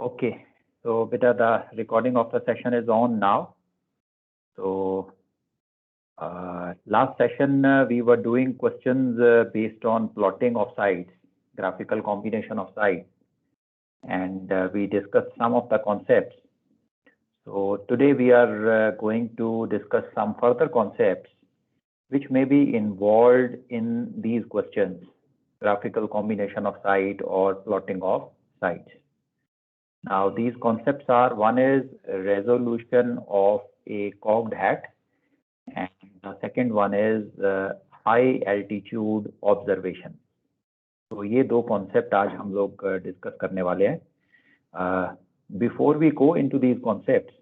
Okay, so beta, the recording of the session is on now. So last session we were doing questions based on plotting of sides, graphical combination of sides, and we discussed some of the concepts. So today we are going to discuss some further concepts which may be involved in these questions, graphical combination of side or plotting of sides. Now these concepts are, one is resolution of a cocked hat, and the second one is high altitude observation. तो ये दो concept आज हम लोग discuss करने वाले हैं. Before we go into these concepts,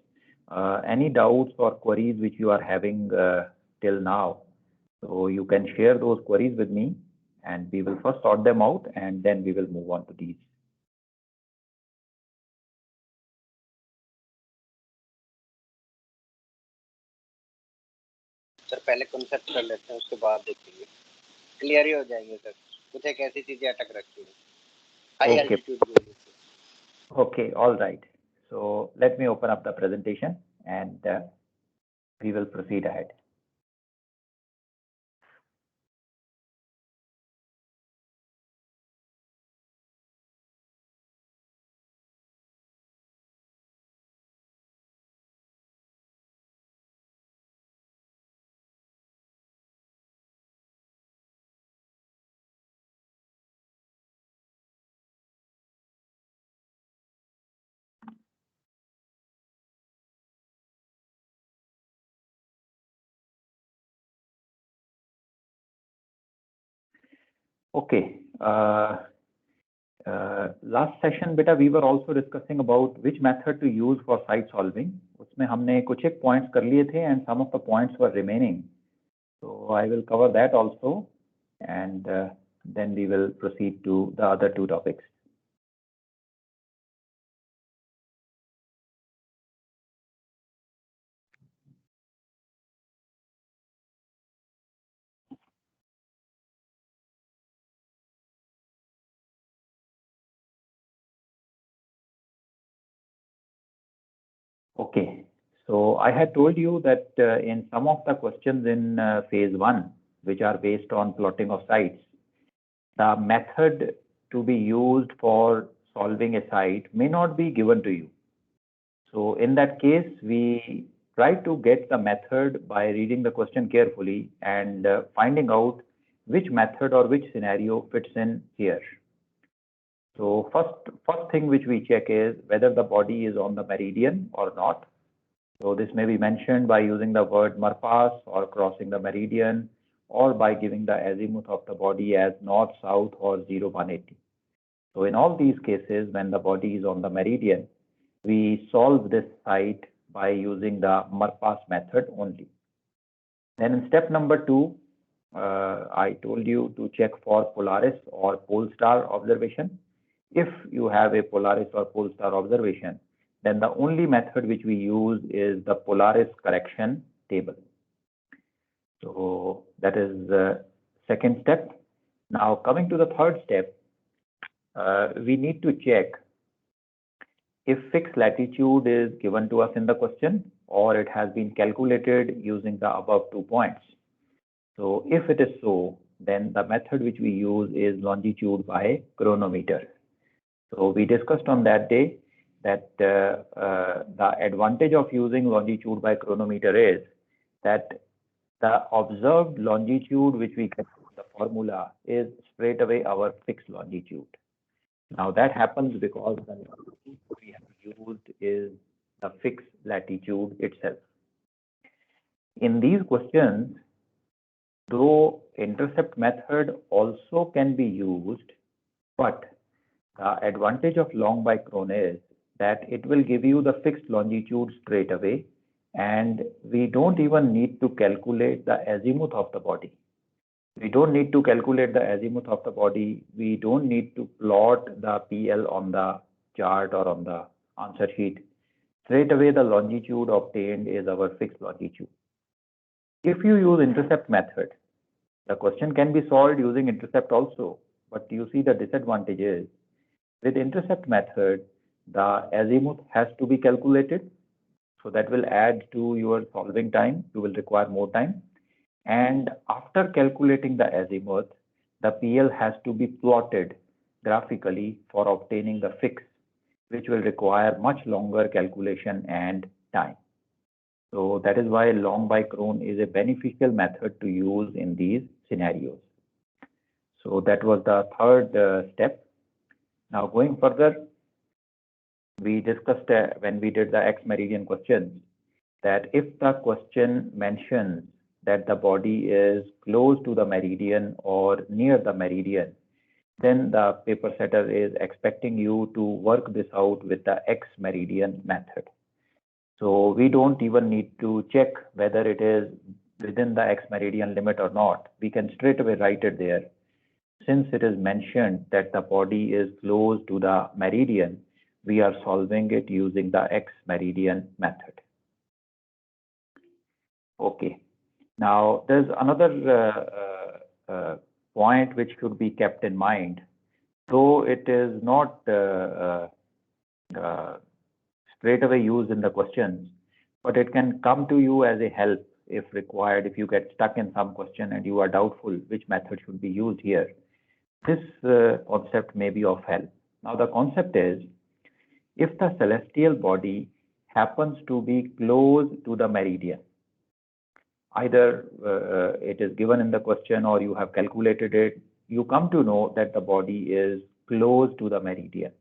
any doubts or queries which you are having till now, so you can share those queries with me, and we will first sort them out, and then we will move on to these. Sir पहले concept कर लेते हैं, उसके बाद देखेंगे, clear ही हो जाएंगे sir. कुछ एक ऐसी चीजें अटक रखी हैं. हाई एल्टीट्यूड की वजह से. Okay, all right. So let me open up the presentation and we will proceed ahead. Okay. Last session, beta, we were also discussing about which method to use for side solving. उसमें हमने कुछ एक points कर लिए थे, and some of the points were remaining. So I will cover that also, and then we will proceed to the other two topics. Okay, so I had told you that in some of the questions in phase 1, which are based on plotting of sides, the method to be used for solving a side may not be given to you. So in that case, we try to get the method by reading the question carefully and finding out which method or which scenario fits in here. So first thing which we check is whether the body is on the meridian or not. So this may be mentioned by using the word marpas or crossing the meridian, or by giving the azimuth of the body as north, south, or 0, 180. So in all these cases, when the body is on the meridian, we solve this side by using the marpas method only. Then in step number 2, I told you to check for Polaris or pole star observation. If you have a Polaris or pole star observation, then the only method which we use is the Polaris correction table. So that is the second step. Now coming to the third step, we need to check if fixed latitude is given to us in the question, or it has been calculated using the above 2 points. So if it is so, then the method which we use is longitude by chronometer. So we discussed on that day that the advantage of using longitude by chronometer is that the observed longitude which we get from the formula is straight away our fixed longitude. Now that happens because the longitude we have used is the fixed latitude itself. In these questions, though intercept method also can be used, but the advantage of long by chron is that it will give you the fixed longitude straight away, and we don't even need to calculate the azimuth of the body. We don't need to calculate the azimuth of the body. We don't need to plot the PL on the chart or on the answer sheet. Straight away, the longitude obtained is our fixed longitude. If you use intercept method, the question can be solved using intercept also, but you see the disadvantage is with intercept method, the azimuth has to be calculated. So that will add to your solving time. You will require more time. And after calculating the azimuth, the PL has to be plotted graphically for obtaining the fix, which will require much longer calculation and time. So that is why long by Cron is a beneficial method to use in these scenarios. So that was the third step. Now going further, we discussed when we did the X meridian questions that if the question mentions that the body is close to the meridian or near the meridian, then the paper setter is expecting you to work this out with the X meridian method. So we don't even need to check whether it is within the X meridian limit or not. We can straight away write it there. Since it is mentioned that the body is close to the meridian, we are solving it using the X meridian method. Okay. Now there's another point which should be kept in mind. Though it is not straight away used in the questions, but it can come to you as a help if required. If you get stuck in some question and you are doubtful which method should be used here, this concept may be of help. Now the concept is, if the celestial body happens to be close to the meridian, either it is given in the question or you have calculated it, you come to know that the body is close to the meridian,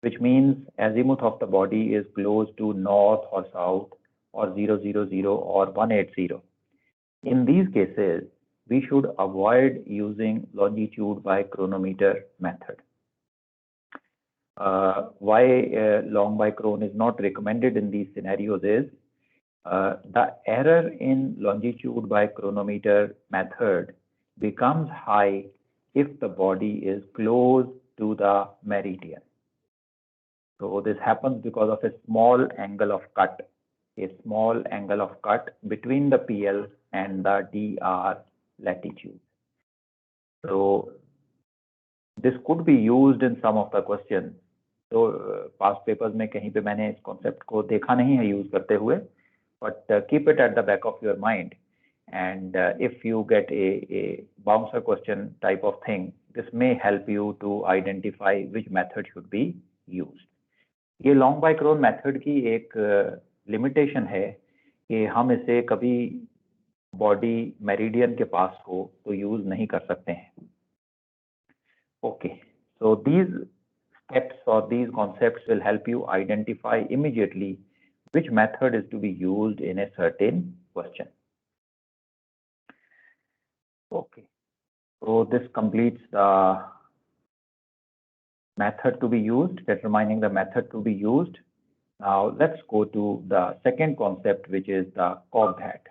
which means azimuth of the body is close to north or south or 000 or 180. In these cases, we should avoid using longitude by chronometer method. Why long by Cron is not recommended in these scenarios is the error in longitude by chronometer method becomes high if the body is close to the meridian. So this happens because of a small angle of cut between the PL and the DR latitude. So this could be used in some of the questions. तो past papers में कहीं पे मैंने इस concept को देखा नहीं है use करते हुए, but keep it at the back of your mind. And if you get a bouncer question type of thing, this may help you to identify which method should be used. ये long by Cron method की एक limitation है कि हम इसे कभी body meridian के पास हो तो use नहीं कर सकते हैं. Okay, so these steps or these concepts will help you identify immediately which method is to be used in a certain question. Okay, so this completes the method to be used, determining the method to be used. Now let's go to the second concept, which is the cocked hat.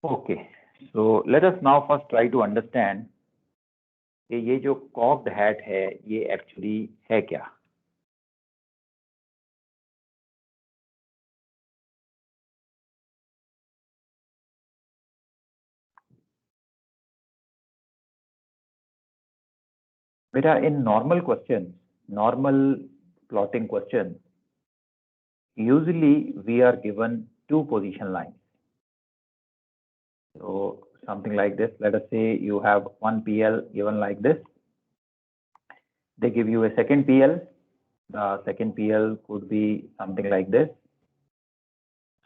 Okay, so let us now first try to understand कि ये जो cocked hat है ये actually है क्या. Beta, in normal questions, normal plotting questions, usually we are given two position lines. So something like this, let us say you have one PL given like this. They give you a second PL. The second PL could be something like this.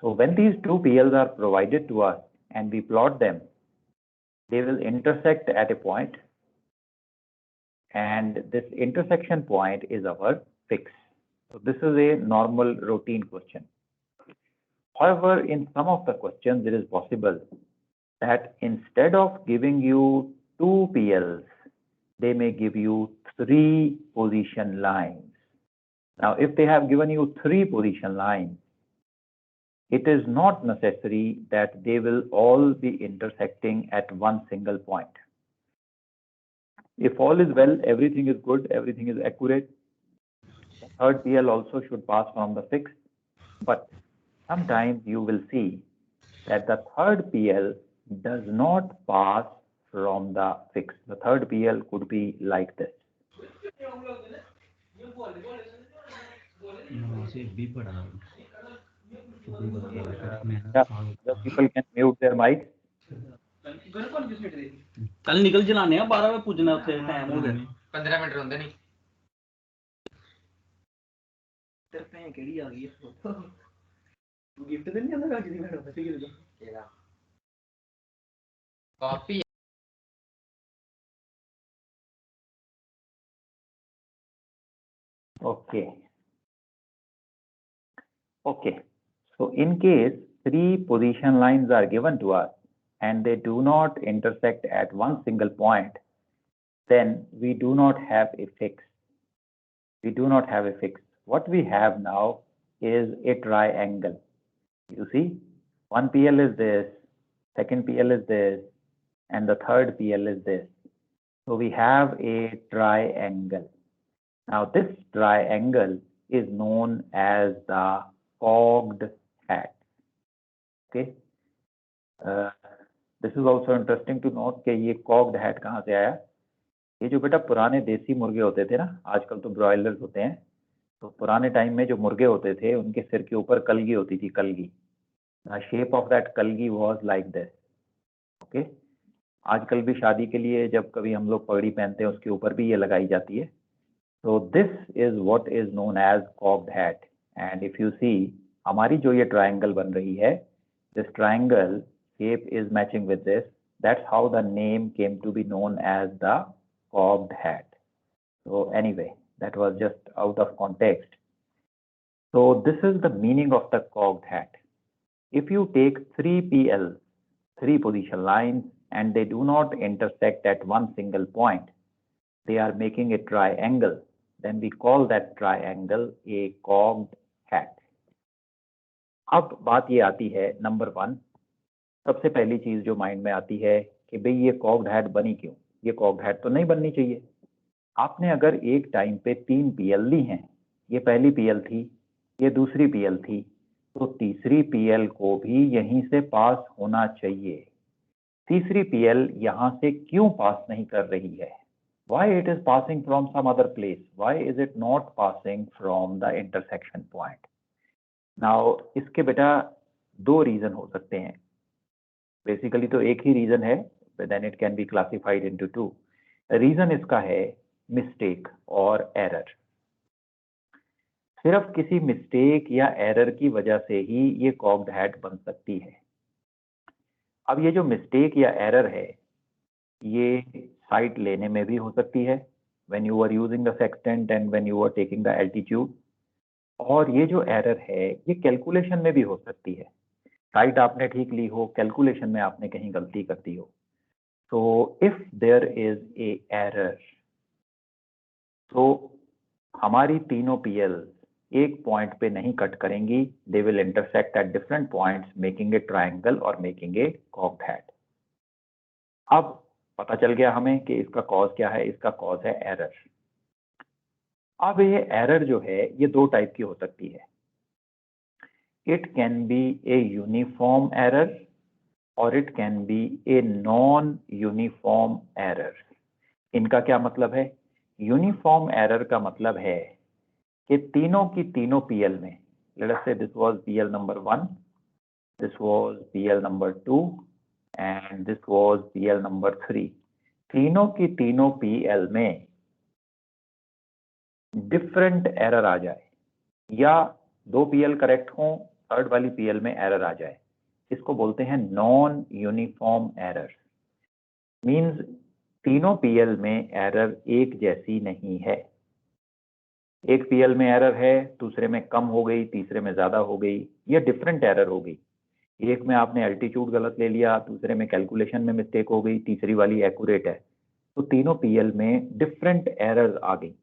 So when these two PLs are provided to us and we plot them, they will intersect at a point, and this intersection point is our fix. So this is a normal routine question. However, in some of the questions, it is possible that instead of giving you two PLs, they may give you three position lines. Now, if they have given you three position lines, it is not necessary that they will all be intersecting at one single point. If all is well, everything is good, everything is accurate, the third PL also should pass from the fixed. But sometimes you will see that the third PL does not pass from the fixed. The third PL could be like this. The people can mute their mic. कल निकल चलाने 12 बजे पुजना उत्थे time हो गया 15 minute रोंदे नहीं तेरे पे केड़ी आ गई गिफ्ट दे नहीं आंदा किसी मैडम से केड़ा copy Okay. So in case 3 position lines are given to us and they do not intersect at one single point, then we do not have a fix. We do not have a fix. What we have now is a triangle. You see, one PL is this, second PL is this, and the third PL is this. So we have a triangle. Now this triangle is known as the cogged hat. Okay. This is also interesting to note कि ये cogged hat कहाँ से आया? ये जो बेटा पुराने देसी मुर्गे होते थे ना, आजकल तो ब्रॉयलर्स होते हैं, तो पुराने टाइम में जो मुर्गे होते थे उनके सिर के ऊपर कलगी होती थी, कलगी. The shape of that कलगी was like this. Okay. आजकल भी शादी के लिए जब कभी हम लोग पगड़ी पहनते हैं उसके ऊपर भी ये लगाई जाती है. So this is what is known as cocked hat. And if you see, हमारी जो ये triangle बन रही है, this triangle shape is matching with this. That's how the name came to be known as the cocked hat. So anyway, that was just out of context. So this is the meaning of the cocked hat. If you take 3 PL, 3 position lines, and they do not intersect at one single point, they are making a triangle, then we call that triangle a cocked hat. अब बात ये आती है number 1. सबसे पहली चीज जो mind में आती है कि भाई ये कॉग्ड हैट बनी क्यों? ये कॉग्ड हैट तो नहीं बननी चाहिए. आपने अगर एक टाइम पे 3 PL ली हैं, ये पहली PL थी, ये दूसरी PL थी, तो तीसरी PL को भी यहीं से पास होना चाहिए. तीसरी PL यहाँ से क्यों पास नहीं कर रही है? Why it is passing from some other place? Why is it not passing from the intersection point? Now इसके बेटा 2 रीजन हो सकते हैं. बेसिकली तो एक ही रीजन है, but then it can be classified into 2. Reason इसका है मिस्टेक और एरर. सिर्फ किसी मिस्टेक या एरर की वजह से ही ये कॉग्ड हैट बन सकती है. अब ये जो मिस्टेक या एरर है, ये साइट लेने में भी हो सकती है, when you are using the sextant and when you are taking the altitude. और ये जो एरर है ये कैलकुलेशन में भी हो सकती है. साइट आपने ठीक ली हो, कैलकुलेशन में आपने कहीं गलती कर दी हो. तो if there is a error, तो हमारी तीनों PL एक पॉइंट पे नहीं कट करेंगी. They will intersect at different points, making a triangle और मेकिंग ए कॉग्ड हैट. अब पता चल गया हमें कि इसका कॉज क्या है. इसका कॉज है एरर. अब ये एरर जो है ये 2 टाइप की हो सकती है. It can be a uniform error और it can be a non uniform error. इनका क्या मतलब है? यूनिफॉर्म एरर का मतलब है कि तीनों की तीनों PL में, लेट अस से this was PL number 1, this was PL number 2 and this was PL number 3. तीनों की तीनों PL में डिफरेंट एरर आ जाए या 2 PL करेक्ट हो, थर्ड वाली PL में एरर आ जाए, इसको बोलते हैं नॉन यूनिफॉर्म एरर. मींस तीनों PL में एरर एक जैसी नहीं है. एक PL में एरर है, दूसरे में कम हो गई, तीसरे में ज्यादा हो गई, या डिफरेंट एरर हो गई. एक में आपने एल्टीट्यूड गलत ले लिया, दूसरे में कैलकुलेशन में मिस्टेक हो गई, तीसरी वाली एक्यूरेट है. तो तीनों PL में डिफरेंट एरर्स आ गई.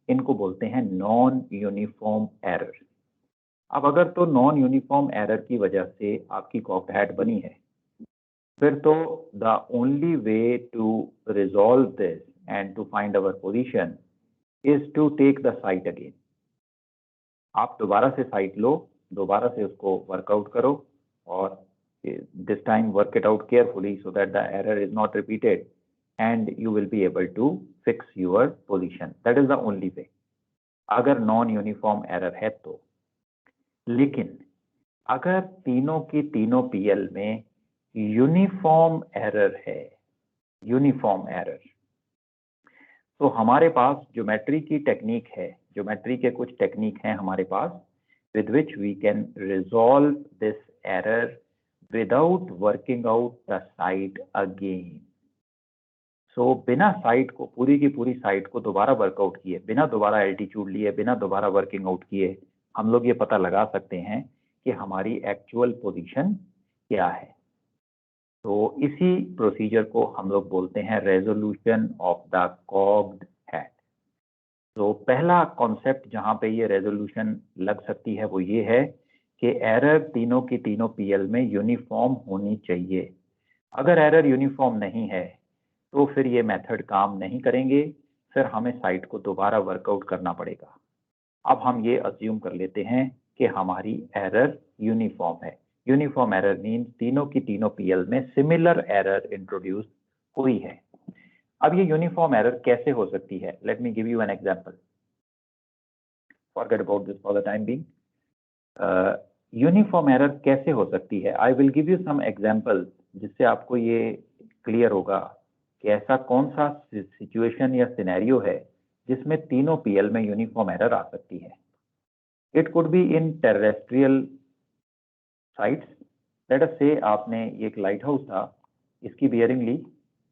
इनको बोलते हैं नॉन यूनिफॉर्म एरर. अब अगर तो नॉन यूनिफॉर्म एरर की वजह से आपकी कॉग्ड हैट बनी है, फिर तो the only way to resolve this and to find our position is to take the site again. आप दोबारा से साइट लो, दोबारा से उसको वर्कआउट करो और this time work it out carefully so that the error is not repeated and you will be able to fix your position. That is the only way. अगर non uniform error है तो, लेकिन अगर तीनों की तीनों पीएल में uniform error है, यूनिफॉर्म एरर, तो हमारे पास ज्योमेट्री की टेक्निक है, ज्योमेट्री के कुछ टेक्निक हैं हमारे पास with which we can resolve this error without working out the site again. So बिना साइट को, पूरी की पूरी साइट को दोबारा वर्कआउट किए, बिना दोबारा एल्टीट्यूड लिए, बिना दोबारा वर्किंग आउट किए, हम लोग ये पता लगा सकते हैं कि हमारी एक्चुअल पोजीशन क्या है। तो इसी प्रोसीजर को हम लोग बोलते हैं resolution of the cocked hat. तो पहला कॉन्सेप्ट जहां पे ये रेजोल्यूशन लग सकती है वो ये है कि एरर तीनों की तीनों पीएल में यूनिफॉर्म होनी चाहिए। अगर एरर यूनिफॉर्म नहीं है तो फिर ये मेथड काम नहीं करेंगे, फिर हमें साइट को दोबारा वर्कआउट करना पड़ेगा। अब हम ये अज्यूम कर लेते हैं कि हमारी एरर यूनिफॉर्म है। यूनिफॉर्म एरर मीन्स तीनों की तीनों पीएल में सिमिलर एरर इंट्रोड्यूस हुई है। अब ये यूनिफॉर्म एरर कैसे हो सकती है? Let me give you an example, forget about this for the time being. Uniform error कैसे हो सकती है? I will give you some example जिससे आपको ये क्लियर होगा कि ऐसा कौन सा सिचुएशन या सिनेरियो है जिसमें तीनों पीएल में यूनिफॉर्म एरर आ सकती है। It could be in terrestrial sites. Late us से आपने एक लाइट हाउस था, इसकी बियरिंग ली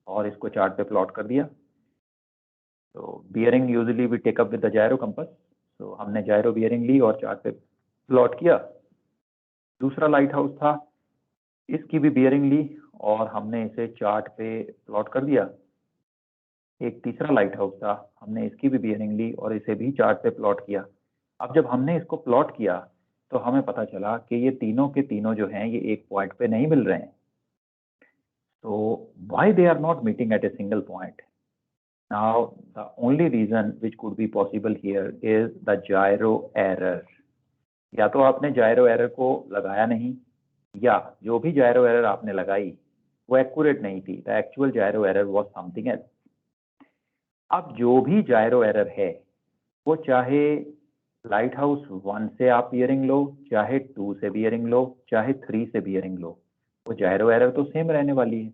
और इसको चार्ट पे प्लॉट कर दिया। तो bearing usually we take up with the gyro compass, तो हमने जायरो बियरिंग ली और चार्ट पे प्लॉट किया। दूसरा लाइट हाउस था, इसकी भी बियरिंग ली और हमने इसे चार्ट पे प्लॉट कर दिया। एक तीसरा लाइट हाउस था, हमने इसकी भी बियरिंग ली और इसे भी चार्ट पे प्लॉट किया। अब जब हमने इसको प्लॉट किया तो हमें पता चला कि ये तीनों के तीनों जो हैं ये एक पॉइंट पे नहीं मिल रहे हैं। तो why they are not meeting at a single point? Now the only reason which could be possible here is the gyro error. या तो आपने जायरो एरर को लगाया नहीं, या जो भी जायरो एरर आपने लगाई वो एक्यूरेट नहीं थी। The actual gyro error was something else. अब जो भी जायरो एरर है वो चाहे लाइट हाउस 1 से आप बियरिंग लो, चाहे 2 से बियरिंग लो, चाहे 3 से बियरिंग लो, वो जायरो एरर तो सेम रहने वाली है।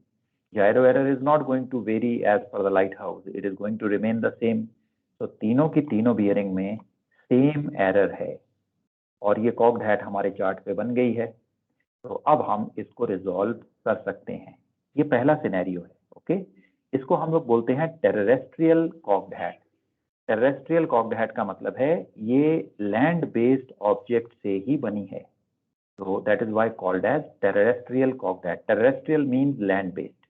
Gyro error is not going to vary as per the light house, it is going to remain the same. तो तीनों की तीनों बियरिंग में सेम एरर है और ये कॉग्ड हैट हमारे चार्ट पे बन गई है। तो अब हम इसको रिजॉल्व कर सकते हैं। ये पहला सिनेरियो है, ओके। इसको हम लोग बोलते हैं terrestrial cocked hat. Terrestrial cocked hat का मतलब है ये लैंड बेस्ड ऑब्जेक्ट से ही बनी है, तो that is why called as terrestrial cocked hat. Terrestrial means land based.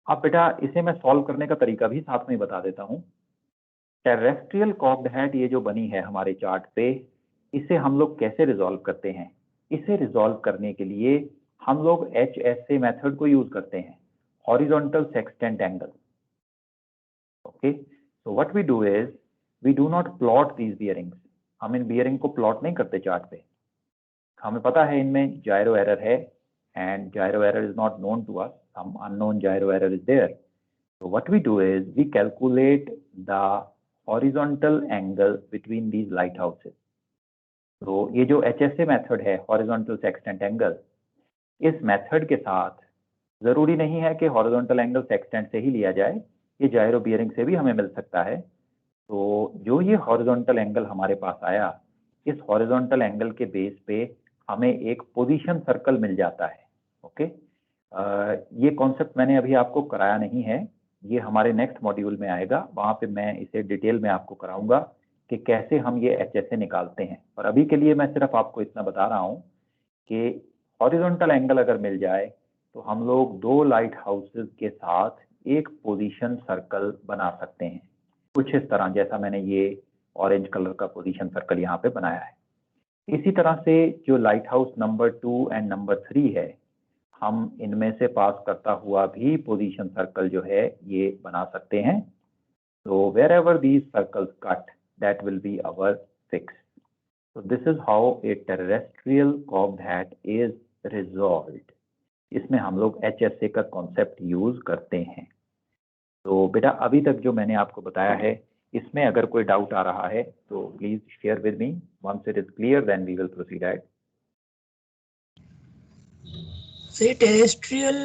अब बेटा इसे मैं सॉल्व करने का तरीका भी साथ में बता देता हूँ। टेरेस्ट्रियल कॉग्ड हैट ये जो बनी है हमारे चार्ट पे, इसे हम लोग कैसे रिजॉल्व करते हैं? इसे रिजॉल्व करने के लिए हम लोग HSA मेथड को यूज करते हैं, horizontal sextant angle. Okay, so what we do is we do not plot these bearings. हम इन बियरिंग को प्लॉट नहीं करते चार्ट पे। हमें पता है इनमें जायरो एरर है and gyro error is not known to us, some unknown gyro error is there. So what we do is we calculate the horizontal angle between these lighthouses. तो ये जो HSA मेथड है, horizontal sextant angle, इस method के साथ जरूरी नहीं है कि horizontal angle sextant से ही लिया जाए, ये gyro bearing से भी हमें मिल सकता है। तो जो ये horizontal angle हमारे पास आया, इस horizontal angle के बेस पे हमें एक पोजीशन सर्कल मिल जाता है। ओके, ये कॉन्सेप्ट मैंने अभी आपको कराया नहीं है, ये हमारे नेक्स्ट मॉड्यूल में आएगा, वहां पे मैं इसे डिटेल में आपको कराऊंगा कि कैसे हम ये HSA निकालते हैं। और अभी के लिए मैं सिर्फ आपको इतना बता रहा हूँ कि हॉरिजॉन्टल एंगल अगर मिल जाए तो हम लोग 2 लाइट हाउसेस के साथ एक पोजीशन सर्कल बना सकते हैं, कुछ इस तरह जैसा मैंने ये ऑरेंज कलर का पोजीशन सर्कल यहाँ पे बनाया है। इसी तरह से जो light house number 2 and number 3 है, हम इनमें से पास करता हुआ भी पोजीशन सर्कल जो है ये बना सकते हैं। So wherever these circles cut, that will be our fix. So this is how a terrestrial cocked hat is resolved. इसमें हम लोग HSA का कॉन्सेप्ट यूज करते हैं। तो बेटा अभी तक जो मैंने आपको बताया है इसमें अगर कोई डाउट आ रहा है तो please share with me. Once it is clear then we will proceed at. सही टेरेस्ट्रियल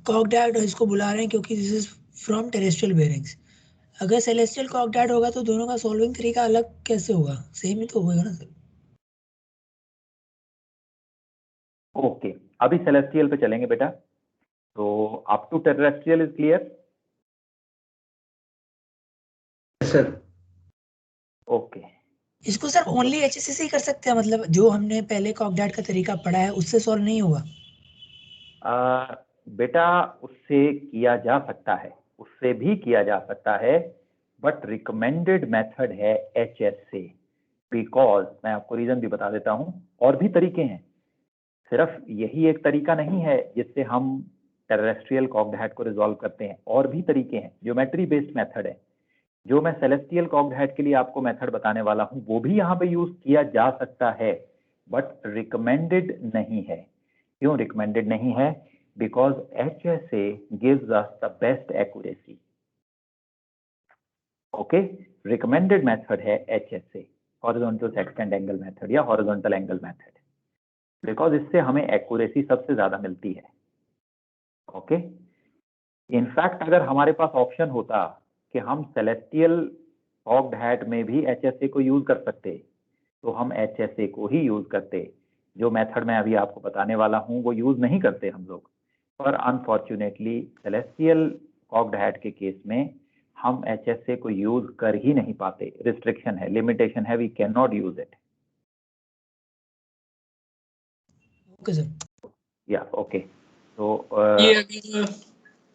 कॉक्ड हैट इसको बुला रहे हैं क्योंकि this is from terrestrial bearings. अगर सेलेस्टियल कॉक्ड हैट होगा तो दोनों का सॉल्विंग तरीका अलग कैसे होगा? सेम ही तो होगा ना सर। ओके अभी सेलेस्टियल पे चलेंगे बेटा। तो up to terrestrial is clear? Sir okay इसको सर ओनली एचएससी से ही कर सकते हैं, मतलब जो हमने पहले कॉक्ड हैट का तरीका पढ़ा है उससे सॉल्व नहीं होगा? बेटा उससे किया जा सकता है, उससे भी किया जा सकता है, बट रिकमेंडेड मेथड है HSA। बिकॉज मैं आपको रीजन भी बता देता हूं, और भी तरीके हैं, सिर्फ यही एक तरीका नहीं है जिससे हम टेरेस्ट्रियल कॉक्ड हैट को रिजॉल्व करते हैं, और भी तरीके हैं, ज्योमेट्री बेस्ड मेथड है। जो मैं सेलेस्टियल कॉक्ड हैट के लिए आपको मेथड बताने वाला हूं वो भी यहाँ पे यूज किया जा सकता है, बट रिकमेंडेड नहीं है। क्यों रिकमेंडेड नहीं है? Because HSA gives us the best accuracy. Okay, recommended method है HSA, horizontal sextant angle method या हॉरिजॉन्टल एंगल मेथड, बिकॉज इससे हमें एक्यूरेसी सबसे ज्यादा मिलती है। ओके, इनफैक्ट अगर हमारे पास ऑप्शन होता कि हम सेलेस्टियल कॉक्ड हैट में भी HSA को यूज कर सकते तो हम HSA को ही यूज करते। जो मेथड मैं अभी आपको बताने वाला हूं वो यूज नहीं करते हम लोग, पर अनफॉर्चुनेटली सेलेस्टियल कॉक्ड हैट के केस में हम HSA को यूज कर ही नहीं पाते। रिस्ट्रिक्शन है, लिमिटेशन है, we can not use it. Okay sir. या ओके, तो ये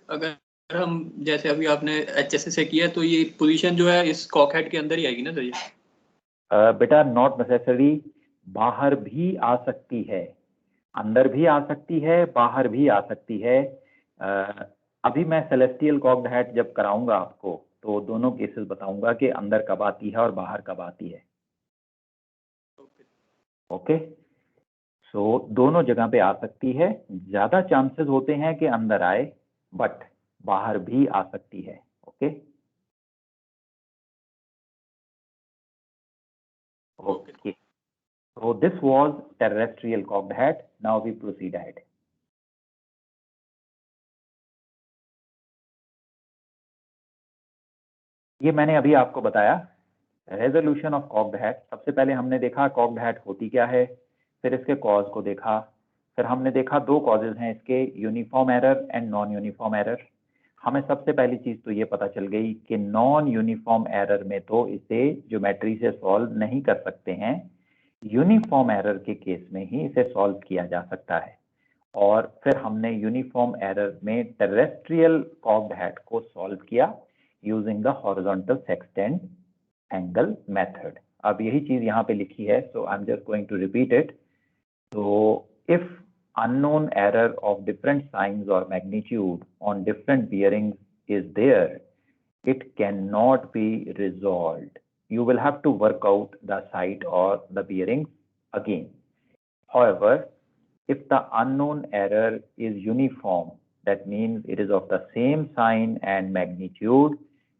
अगर हम जैसे अभी आपने HSA से किया तो ये पोजीशन जो है इस कॉक हेड के अंदर ही आएगी ना सर? ये बेटा नॉट नेसेसरी, बाहर भी आ सकती है, अंदर भी आ सकती है, बाहर भी आ सकती है। अभी मैं सेलेस्टियल कॉक्ड हैट जब कराऊंगा आपको तो दोनों केसेस बताऊंगा कि अंदर कब आती है और बाहर कब आती है। ओके, सो दोनों जगह पे आ सकती है, ज्यादा चांसेस होते हैं कि अंदर आए, बट बाहर भी आ सकती है। Okay okay, so this was terrestrial cocked hat. Now we proceed ahead. ये मैंने अभी आपको बताया रेजोल्यूशन ऑफ कॉक्ड हैट। सबसे पहले हमने देखा कॉक्ड हैट होती क्या है, फिर इसके कॉज को देखा, फिर हमने देखा दो कॉजेज हैं इसके, uniform error and non uniform error. हमें सबसे पहली चीज तो ये पता चल गई कि नॉन यूनिफॉर्म एरर में तो इसे ज्योमेट्री से सॉल्व नहीं कर सकते हैं, यूनिफॉर्म एरर के केस में ही इसे सॉल्व किया जा सकता है। और फिर हमने यूनिफॉर्म एरर में टेरेस्ट्रियल कॉक्ड हैट को सॉल्व किया using the horizontal sextant angle method. अब यही चीज यहाँ पे लिखी है, so I am just going to repeat it. तो if unknown error of different signs or magnitude on different bearings is there, it cannot be resolved. You will have to work out the site or the bearings again. However, if the unknown error is uniform, that means it is of the same sign and magnitude,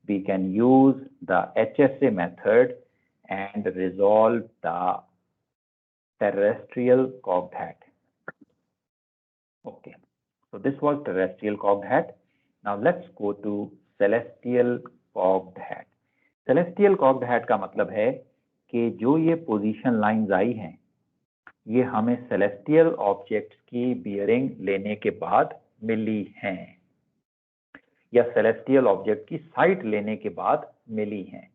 we can use the HSA method and resolve the terrestrial cocked hat. Okay, so this was terrestrial cocked hat. Now let's go to celestial cocked hat. Celestial cocked hat का मतलब है कि जो ये position lines आई हैं ये हमें celestial objects की बियरिंग लेने के बाद मिली हैं, या सेलेस्टियल ऑब्जेक्ट की साइट लेने के बाद मिली हैं।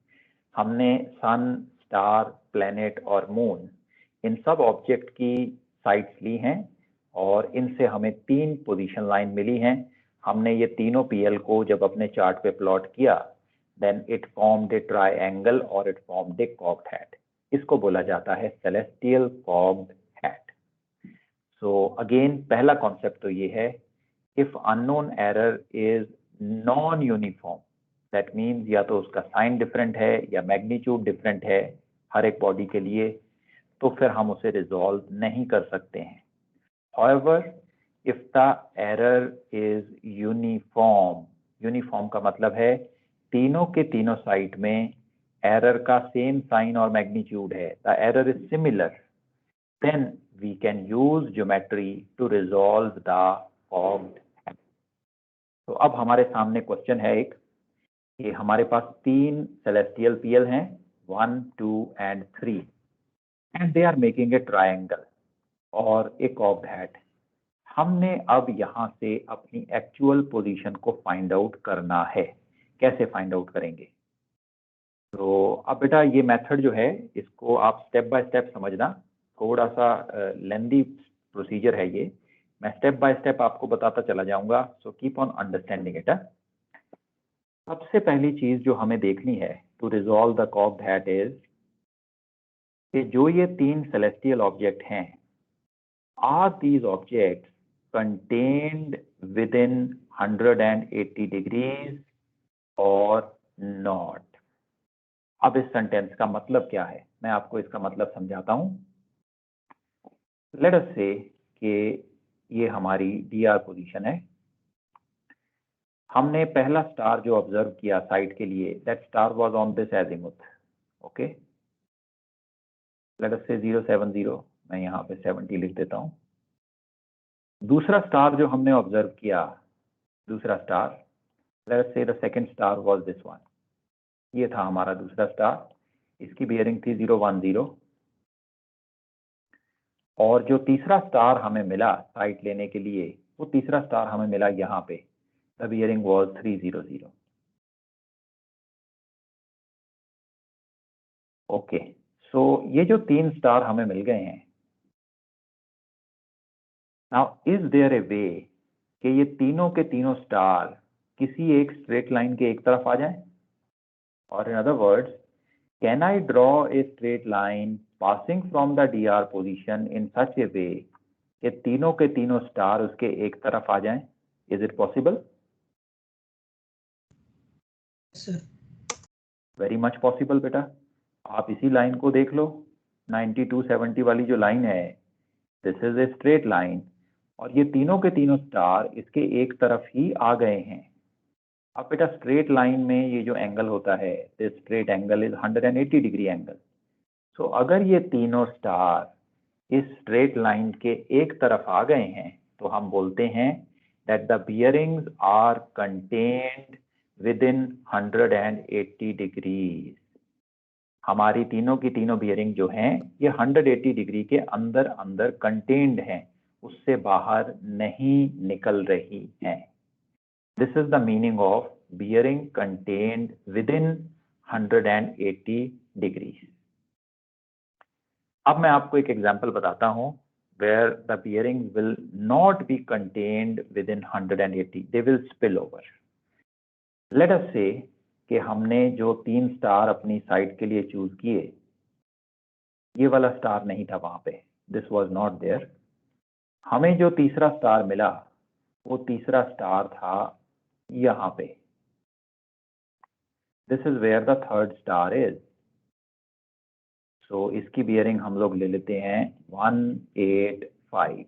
हमने सन, स्टार, प्लेनेट और मून, इन सब ऑब्जेक्ट की साइट्स ली हैं और इनसे हमें तीन पोजीशन लाइन मिली हैं। हमने ये तीनों पीएल को जब अपने चार्ट पे प्लॉट किया, then it formed a triangle और it formed a cocked hat. इसको बोला जाता है celestial cocked hat. So again पहला कॉन्सेप्ट तो ये है, if unknown error is non uniform, that means या तो उसका साइन डिफरेंट है या मैग्नीट्यूड डिफरेंट है हर एक बॉडी के लिए, तो फिर हम उसे रिजॉल्व नहीं कर सकते हैं। However if the error is uniform, uniform का मतलब है तीनों के तीनों साइड में एरर का सेम साइन और मैग्नीट्यूड है, the error is similar, then we can use geometry to resolve the cocked hat. तो अब हमारे सामने क्वेश्चन है एक, कि हमारे पास 3 सेलेस्टियल पीएल हैं, 1, 2 and 3, and they are making a triangle और एक कॉग्ड हैट। हमने अब यहाँ से अपनी एक्चुअल पोजीशन को फाइंड आउट करना है। कैसे फाइंड आउट करेंगे? तो अब बेटा ये मेथड जो है इसको आप स्टेप बाय स्टेप समझना, थोड़ा सा लेंदी प्रोसीजर है ये, मैं स्टेप बाय स्टेप आपको बताता चला जाऊंगा, so keep on understanding it. सबसे पहली चीज जो हमें देखनी है to resolve the cocked hat is कि जो ये 3 सेलेस्टियल ऑब्जेक्ट हैं, are these object contained within 180 degrees और नॉट। अब इस सेंटेंस का मतलब क्या है, मैं आपको इसका मतलब समझाता हूं। लेट अस से कि ये हमारी डीआर पोजीशन है, हमने पहला स्टार जो ऑब्जर्व किया साइड के लिए, that star was on this azimuth, okay. Let us say 070, मैं यहाँ पे 70 लिख देता हूँ। दूसरा स्टार जो हमने ऑब्जर्व किया, दूसरा स्टार, लेट अस से the second star was this one, ये था हमारा दूसरा स्टार, इसकी बियरिंग थी 010, और जो तीसरा स्टार हमें मिला साइड लेने के लिए, वो तीसरा स्टार हमें मिला यहाँ पे, द बियरिंग वाज 300। ओके, सो ये जो 3 स्टार हमें मिल गए हैं, now is there A way कि ये तीनों के तीनों स्टार किसी एक स्ट्रेट लाइन के एक तरफ आ जाएं? और in other words, can I draw a straight line passing from the DR position in such a way कि तीनों के तीनों स्टार उसके एक तरफ आ जाएं? Is it possible? Sir very much possible बेटा। आप इसी लाइन को देख लो, 9270 वाली जो लाइन है, this is a straight line, और ये तीनों के तीनों स्टार इसके एक तरफ ही आ गए हैं। अब बेटा स्ट्रेट लाइन में ये जो एंगल होता है, this straight angle is 180 degree angle. So अगर ये तीनों स्टार इस स्ट्रेट लाइन के एक तरफ आ गए हैं, तो हम बोलते हैं that the bearings are contained within 180 degrees. हमारी तीनों की तीनों बियरिंग जो हैं, ये 180 डिग्री के अंदर अंदर कंटेन्ड हैं, उससे बाहर नहीं निकल रही हैं। This is the meaning of bearing contained within 180 degrees. अब मैं आपको एक एग्जाम्पल बताता हूं where the bearings will not be contained within 180, they will spill over. Let us say कि हमने जो 3 स्टार अपनी साइड के लिए चूज किए, ये वाला स्टार नहीं था वहां पे, दिस वाज नॉट देयर। हमें जो तीसरा स्टार मिला, वो तीसरा स्टार था यहाँ पे, this is where the third star is. So इसकी बियरिंग हम लोग ले लेते हैं 185।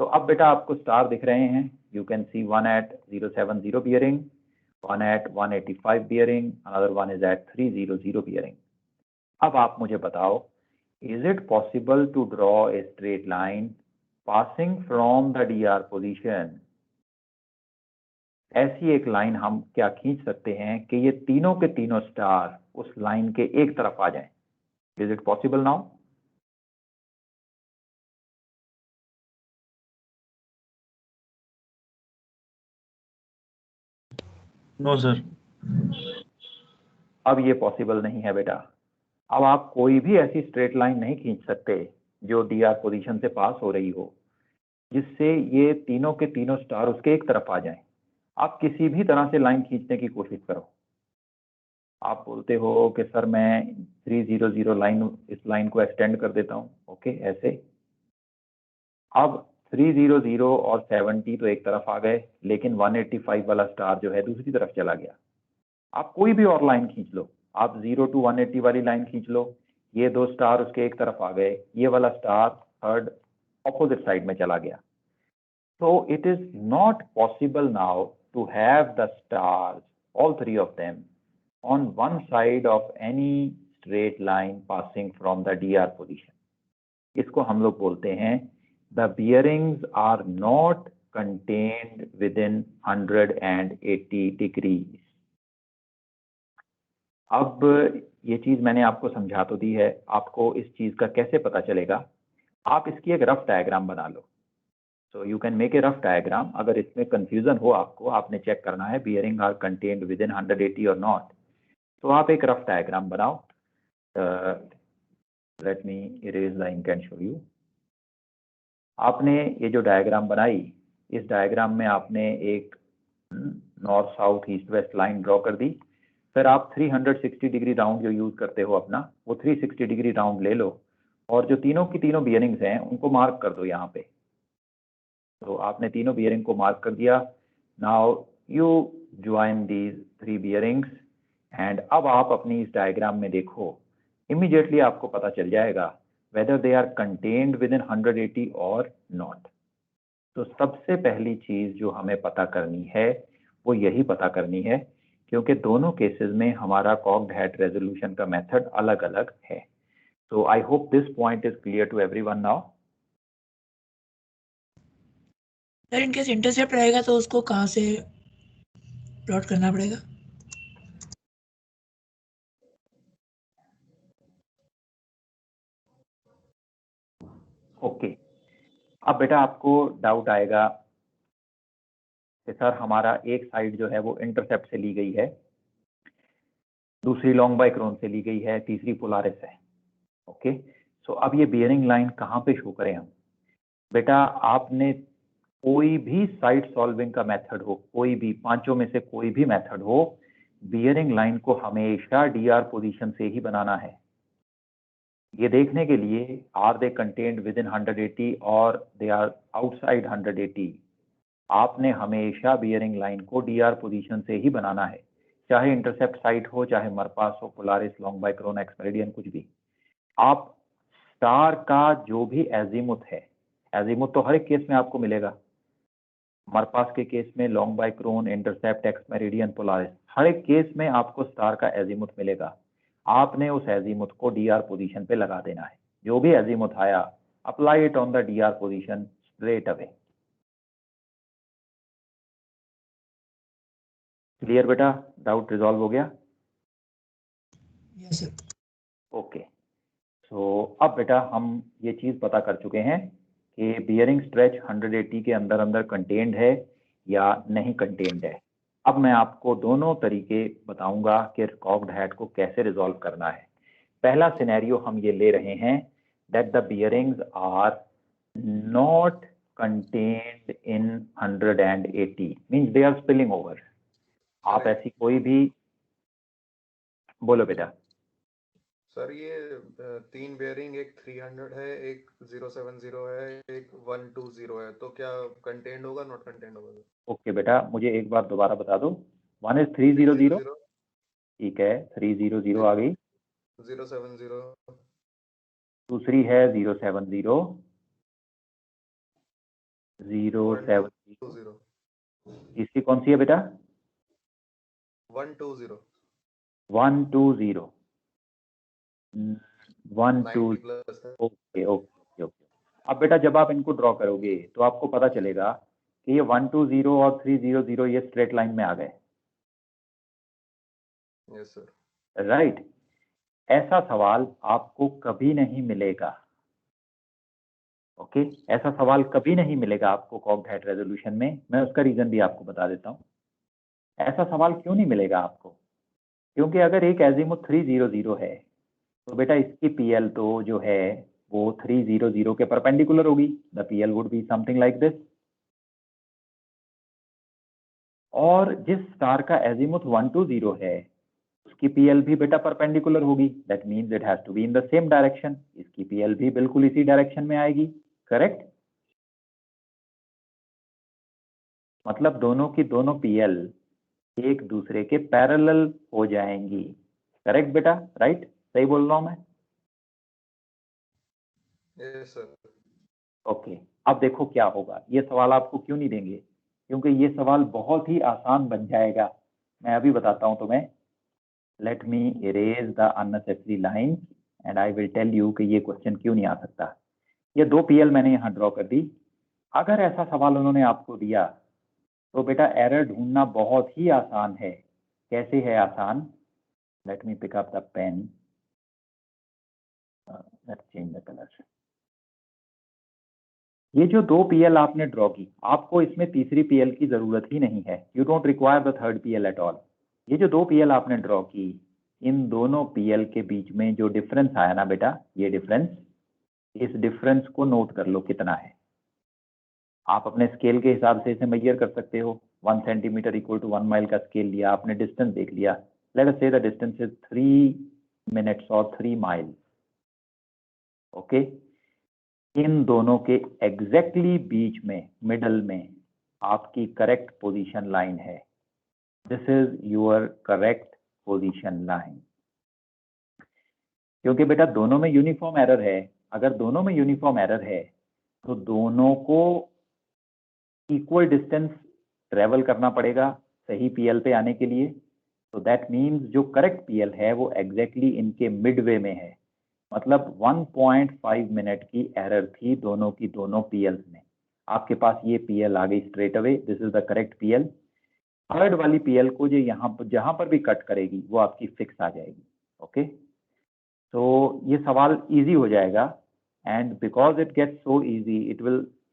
तो अब बेटा आपको स्टार दिख रहे हैं, you can see 1 at 070 bearing, 1 at 185 bearing, another one is at 300 bearing. अब आप मुझे बताओ, is it possible to draw a straight line passing from the DR position? ऐसी एक लाइन हम क्या खींच सकते हैं कि ये तीनों के तीनों स्टार उस लाइन के एक तरफ आ जाएं? Is it possible now? No sir. अब ये पॉसिबल नहीं है बेटा। अब आप कोई भी ऐसी स्ट्रेट लाइन नहीं खींच सकते जो डीआर पोजीशन से पास हो रही हो, जिससे ये तीनों के तीनों स्टार उसके एक तरफ आ जाएं। आप किसी भी तरह से लाइन खींचने की कोशिश करो। आप बोलते हो कि सर मैं 300 लाइन, इस लाइन को एक्सटेंड कर देता हूँ, ओके, ऐसे अब 300 और 70 तो एक तरफ आ गए, लेकिन 185 वाला स्टार जो है दूसरी तरफ चला गया। आप कोई भी और लाइन खींच लो, आप 0 to 180 वाली लाइन खींच लो, ये दो स्टार उसके एक तरफ आ गए, ये वाला स्टार थर्ड ऑपोजिट साइड में चला गया। So it is not possible now to have the stars, all three of them, on one side of any straight line passing from the DR position. इसको हम लोग बोलते हैं the bearings are not contained within 180 degrees. अब ये चीज मैंने आपको समझा तो दी है, आपको इस चीज का कैसे पता चलेगा? आप इसकी एक रफ डायग्राम बना लो। So you can make a rough diagram. अगर इसमें confusion हो आपको, आपने चेक करना है bearing are contained within 180 or not, तो आप एक rough diagram बनाओ। Let me erase the ink and show you. आपने ये जो डायग्राम बनाई, इस डायग्राम में आपने एक north south east west line draw कर दी। फिर आप 360 डिग्री राउंड जो यूज करते हो अपना, वो 360 डिग्री राउंड ले लो और जो तीनों की तीनों बियरिंग्स हैं उनको मार्क कर दो यहाँ पे। तो आपने तीनों बियरिंग को मार्क कर दिया। Now you join these 3 bearings and अब आप अपनी इस डायग्राम में देखो, इमीडिएटली आपको पता चल जाएगा whether they are contained within 180 or not. तो सबसे पहली चीज जो हमें पता करनी है वो यही पता करनी है, क्योंकि दोनों केसेस में हमारा कॉग्ड हैट रेजोल्यूशन का मेथड अलग अलग है। So I hope this point is clear to everyone now. Sir in case intercept रहेगा तो उसको कहाँ से प्लॉट करना पड़ेगा? ओके, अब बेटा आपको डाउट आएगा कि सर हमारा एक साइड जो है वो इंटरसेप्ट से ली गई है, दूसरी लॉन्ग बाइक्रोन से ली गई है, तीसरी पोलारिस है। ओके, सो अब ये बियरिंग लाइन कहाँ पे शो करें हम? बेटा आपने कोई भी साइड सॉल्विंग का मेथड हो, कोई भी पांचों में से कोई भी मेथड हो, बियरिंग लाइन को हमेशा डीआर पोजीशन से ही बनाना है। ये देखने के लिए are they contained within 180 or they are outside 180, आपने हमेशा बियरिंग लाइन को डीआर पोजीशन से ही बनाना है, चाहे इंटरसेप्ट साइड हो, चाहे मरपास हो, पोलारिस, लॉन्ग बाइक्रोन, एक्स मेरिडियन, कुछ भी। आप स्टार का जो भी एजीमुथ है, एजीमुथ तो हर एक केस में आपको मिलेगा, मरपास के केस में, long by chron, intercept, ex meridian, Polaris, हर एक केस में आपको स्टार का एजीमुथ मिलेगा। आपने उस एजीमुथ को डीआर पोजीशन पे लगा देना है। जो भी एजीमुथ आया, apply it on the DR position straight away. Clear बेटा? डाउट रिजॉल्व हो गया? Yes sir. ओके, सो अब बेटा हम ये चीज पता कर चुके हैं कि बियरिंग स्ट्रेच 180 के अंदर अंदर कंटेन्ड है या नहीं कंटेन्ड है। अब मैं आपको दोनों तरीके बताऊंगा कि कॉग्ड हैट को कैसे रिजॉल्व करना है। पहला सिनेरियो हम ये ले रहे हैं that the bearings are not contained in 180, means they are spilling over. आप ऐसी कोई भी, बोलो बेटा। सर ये 3 बेयरिंग, एक 300 है, एक 070 है, एक 120 है, तो क्या कंटेन्ड होगा, नॉट कंटेन्ड होगा? ओके बेटा, मुझे एक बार दोबारा बता दो। 1 is 300, ठीक है, 300 आ गई। 070, दूसरी है 070, 070। तीसरी कौन सी है बेटा? 120, 120, 120। 90+। Okay okay okay. अब बेटा जब आप इनको ड्रॉ करोगे तो आपको पता चलेगा कि ये 120 और 300 ये स्ट्रेट लाइन में आ गए। Yes sir. राइट, ऐसा सवाल आपको कभी नहीं मिलेगा। ओके, ऐसा सवाल कभी नहीं मिलेगा आपको कॉग्ड हैट रेजोल्यूशन में। मैं उसका रीजन भी आपको बता देता हूँ। ऐसा सवाल क्यों नहीं मिलेगा आपको? क्योंकि अगर एक एजीमुथ 300 है तो बेटा इसकी पीएल तो जो है वो 300 के परपेंडिकुलर होगी। The PL would be something like this. और जिस स्टार का एजीमुथ 120 है उसकी पीएल भी बेटा परपेंडिकुलर होगी। That means it has to be in the same direction. इसकी पीएल भी बिल्कुल इसी डायरेक्शन में आएगी। करेक्ट? मतलब दोनों की दोनों पीएल एक दूसरे के पैरेलल हो जाएंगी। करेक्ट बेटा, राइट? सही बोल रहा हूं मैं? Yes sir. ओके, अब देखो क्या होगा। ये सवाल आपको क्यों नहीं देंगे? क्योंकि ये सवाल बहुत ही आसान बन जाएगा। मैं अभी बताता हूं तुम्हें। Let me erase the unnecessary line and I will tell you कि ये क्वेश्चन क्यों नहीं आ सकता। ये 2 पीएल मैंने यहाँ ड्रॉ कर दी। अगर ऐसा सवाल उन्होंने आपको दिया तो बेटा एरर ढूंढना बहुत ही आसान है। कैसे है आसान? Let me pick up the pen, let's change the colour. ये जो 2 पीएल आपने ड्रॉ की, आपको इसमें तीसरी पीएल की जरूरत ही नहीं है। You don't require the third PL at all. ये जो 2 पीएल आपने ड्रॉ की, इन दोनों पीएल के बीच में जो डिफरेंस आया ना बेटा, ये डिफरेंस, इस डिफरेंस को नोट कर लो कितना है। आप अपने स्केल के हिसाब से इसे मेजर कर सकते हो। 1 सेंटीमीटर इक्वल टू 1 माइल का स्केल लिया आपने, डिस्टेंस देख लिया। लेट अस से द डिस्टेंस इज 3 मिनट्स और 3 माइल। ओके, इन दोनों के एग्जैक्टली बीच में, मिडल में आपकी करेक्ट पोजीशन लाइन है। This is your correct position line. क्योंकि बेटा दोनों में यूनिफॉर्म एरर है। अगर दोनों में यूनिफॉर्म एरर है तो दोनों को इक्वल डिस्टेंस ट्रेवल करना पड़ेगा सही पीएल पे आने के लिए। तो दैट मीन्स जो करेक्ट पीएल है वो एग्जैक्टली इनके मिडवे में है। मतलब 1.5 मिनट की एरर थी दोनों की दोनों पीएल्स में। आपके पास ये पीएल आ गई straight away, this is the correct PL. Third वाली पीएल को जो यहाँ पर जहां पर भी कट करेगी वो आपकी फिक्स आ जाएगी। ओके, तो ये सवाल इजी हो जाएगा। And because it gets so easy,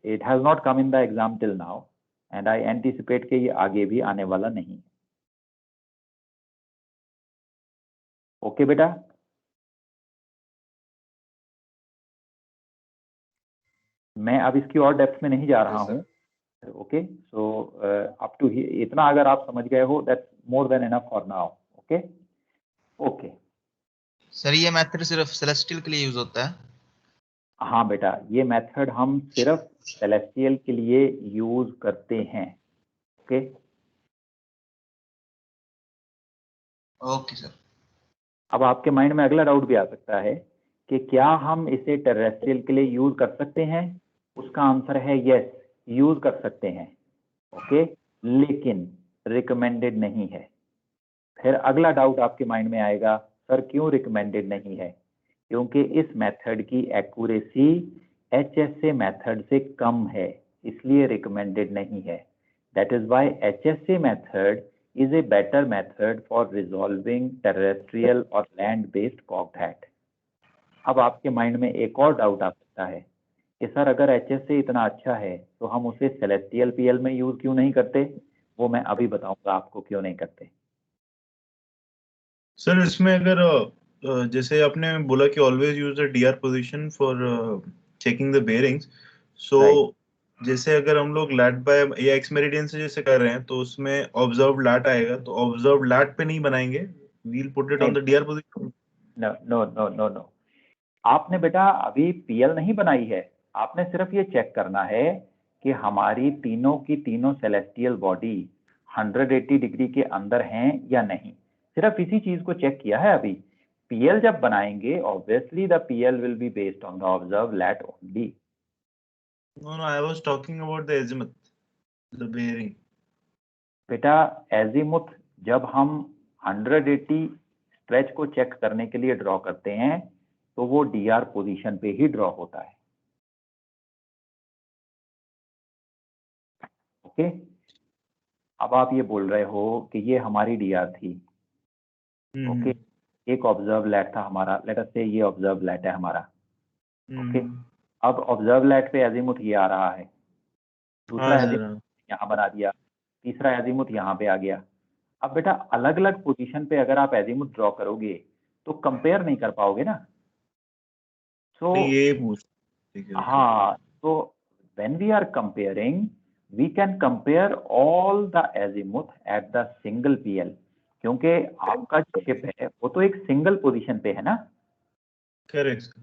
it has not come in the exam till now and I anticipate के ये आगे भी आने वाला नहीं। ओके बेटा, मैं अब इसकी और डेप्थ में नहीं जा रहा Yes, sir. हूँ। ओके, सो अप टू इतना अगर आप समझ गए हो, that's more than enough for now. Okay okay, sir ये मेथड सिर्फ सेलेस्टियल के लिए यूज होता है? हाँ बेटा, ये मेथड हम सिर्फ सेलेस्टियल के लिए यूज करते हैं। Okay okay sir. अब आपके माइंड में अगला डाउट भी आ सकता है कि क्या हम इसे टेरेस्ट्रियल के लिए यूज कर सकते हैं? उसका आंसर है यस, यूज कर सकते हैं। ओके, लेकिन रिकमेंडेड नहीं है। फिर अगला डाउट आपके माइंड में आएगा, सर क्यों रिकमेंडेड नहीं है? क्योंकि इस मेथड की एक्यूरेसी HSA मेथड से कम है, इसलिए रिकमेंडेड नहीं है। That is why HSA method is a better method for resolving terrestrial or land based COGDAT। अब आपके माइंड में एक और डाउट आ सकता है कि सर अगर HSA इतना अच्छा है तो हम उसे सेलेस्टियल पीएल में यूज क्यों नहीं करते? वो मैं अभी बताऊंगा आपको क्यों नहीं करते। सर इसमें अगर जैसे आपने बोला कि always use the DR position for checking the bearings, so जैसे अगर हम लोग लैट बाय या एक्स मेरिडियन से जैसे कर रहे हैं तो उसमें ऑब्जर्व लैट आएगा, तो ऑब्जर्व लैट पे नहीं बनाएंगे, we'll put it on the DR position. No no no no no, आपने बेटा अभी पीएल नहीं बनाई है। आपने सिर्फ ये चेक करना है कि हमारी तीनों की तीनों सेलेस्टियल बॉडी 180 डिग्री के अंदर हैं या नहीं। सिर्फ इसी चीज को चेक किया है अभी। पीएल जब बनाएंगे obviously the PL will be based on the observe lat only. No no, I was talking about the azimuth, the bearing. बेटा एजीमुथ जब हम 180 स्ट्रेच को चेक करने के लिए ड्रॉ करते हैं तो वो डीआर पोजीशन पे ही ड्रॉ होता है। ओके, अब आप ये बोल रहे हो कि ये हमारी डीआर थी। ओके, एक ऑब्जर्व लैट था हमारा, लेट अस से ये ऑब्जर्व लैट है हमारा। ओके, अब ऑब्जर्व लैट पे एजीमुथ ये आ रहा है, दूसरा एजीमुथ यहाँ बना दिया, तीसरा एजीमुथ यहाँ पे आ गया। अब बेटा अलग अलग पोजीशन पे अगर आप एजीमुथ ड्रॉ करोगे तो कंपेयर नहीं कर पाओगे ना। सो ये पूछ, ठीक है। हाँ, तो when we are comparing we can compare all the azimuth at the single PL, क्योंकि आपका जो शिप है वो तो एक सिंगल पोजीशन पे है ना। करेक्ट।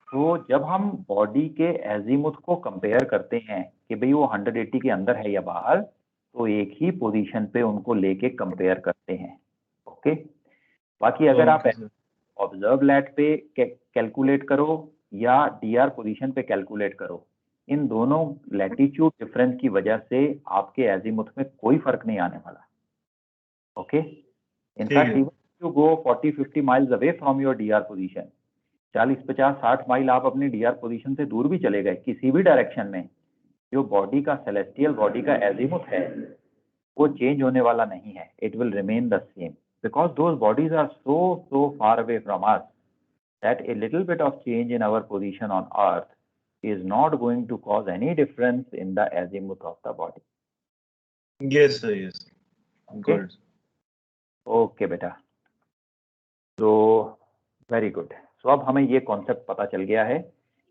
तो जब हम बॉडी के एजीमुथ को कंपेयर करते हैं कि भाई वो 180 के अंदर है या बाहर, तो एक ही पोजीशन पे उनको लेके कंपेयर करते हैं। ओके, बाकी अगर आप ऑब्जर्व लैट पे कैलकुलेट करो या डीआर पोजीशन पे कैलकुलेट करो, इन दोनों लैटिट्यूड डिफरेंस की वजह से आपके एजीमुथ में कोई फर्क नहीं आने वाला। Okay, in fact even you go 40-50 miles away from your DR position, 40-50-60 mile आप अपनी डीआर पोजीशन से दूर भी चले गए किसी भी डायरेक्शन में, जो बॉडी का सेलेस्टियल बॉडी का एजीमुथ है वो चेंज होने वाला नहीं है। It will remain the same because those bodies are so far away from us that a little bit of change in our position on earth is not going to cause any difference in the azimuth of the body. Yes sir, yes. Okay. Good. Okay बेटा, so very good. So अब हमें ये concept पता चल गया है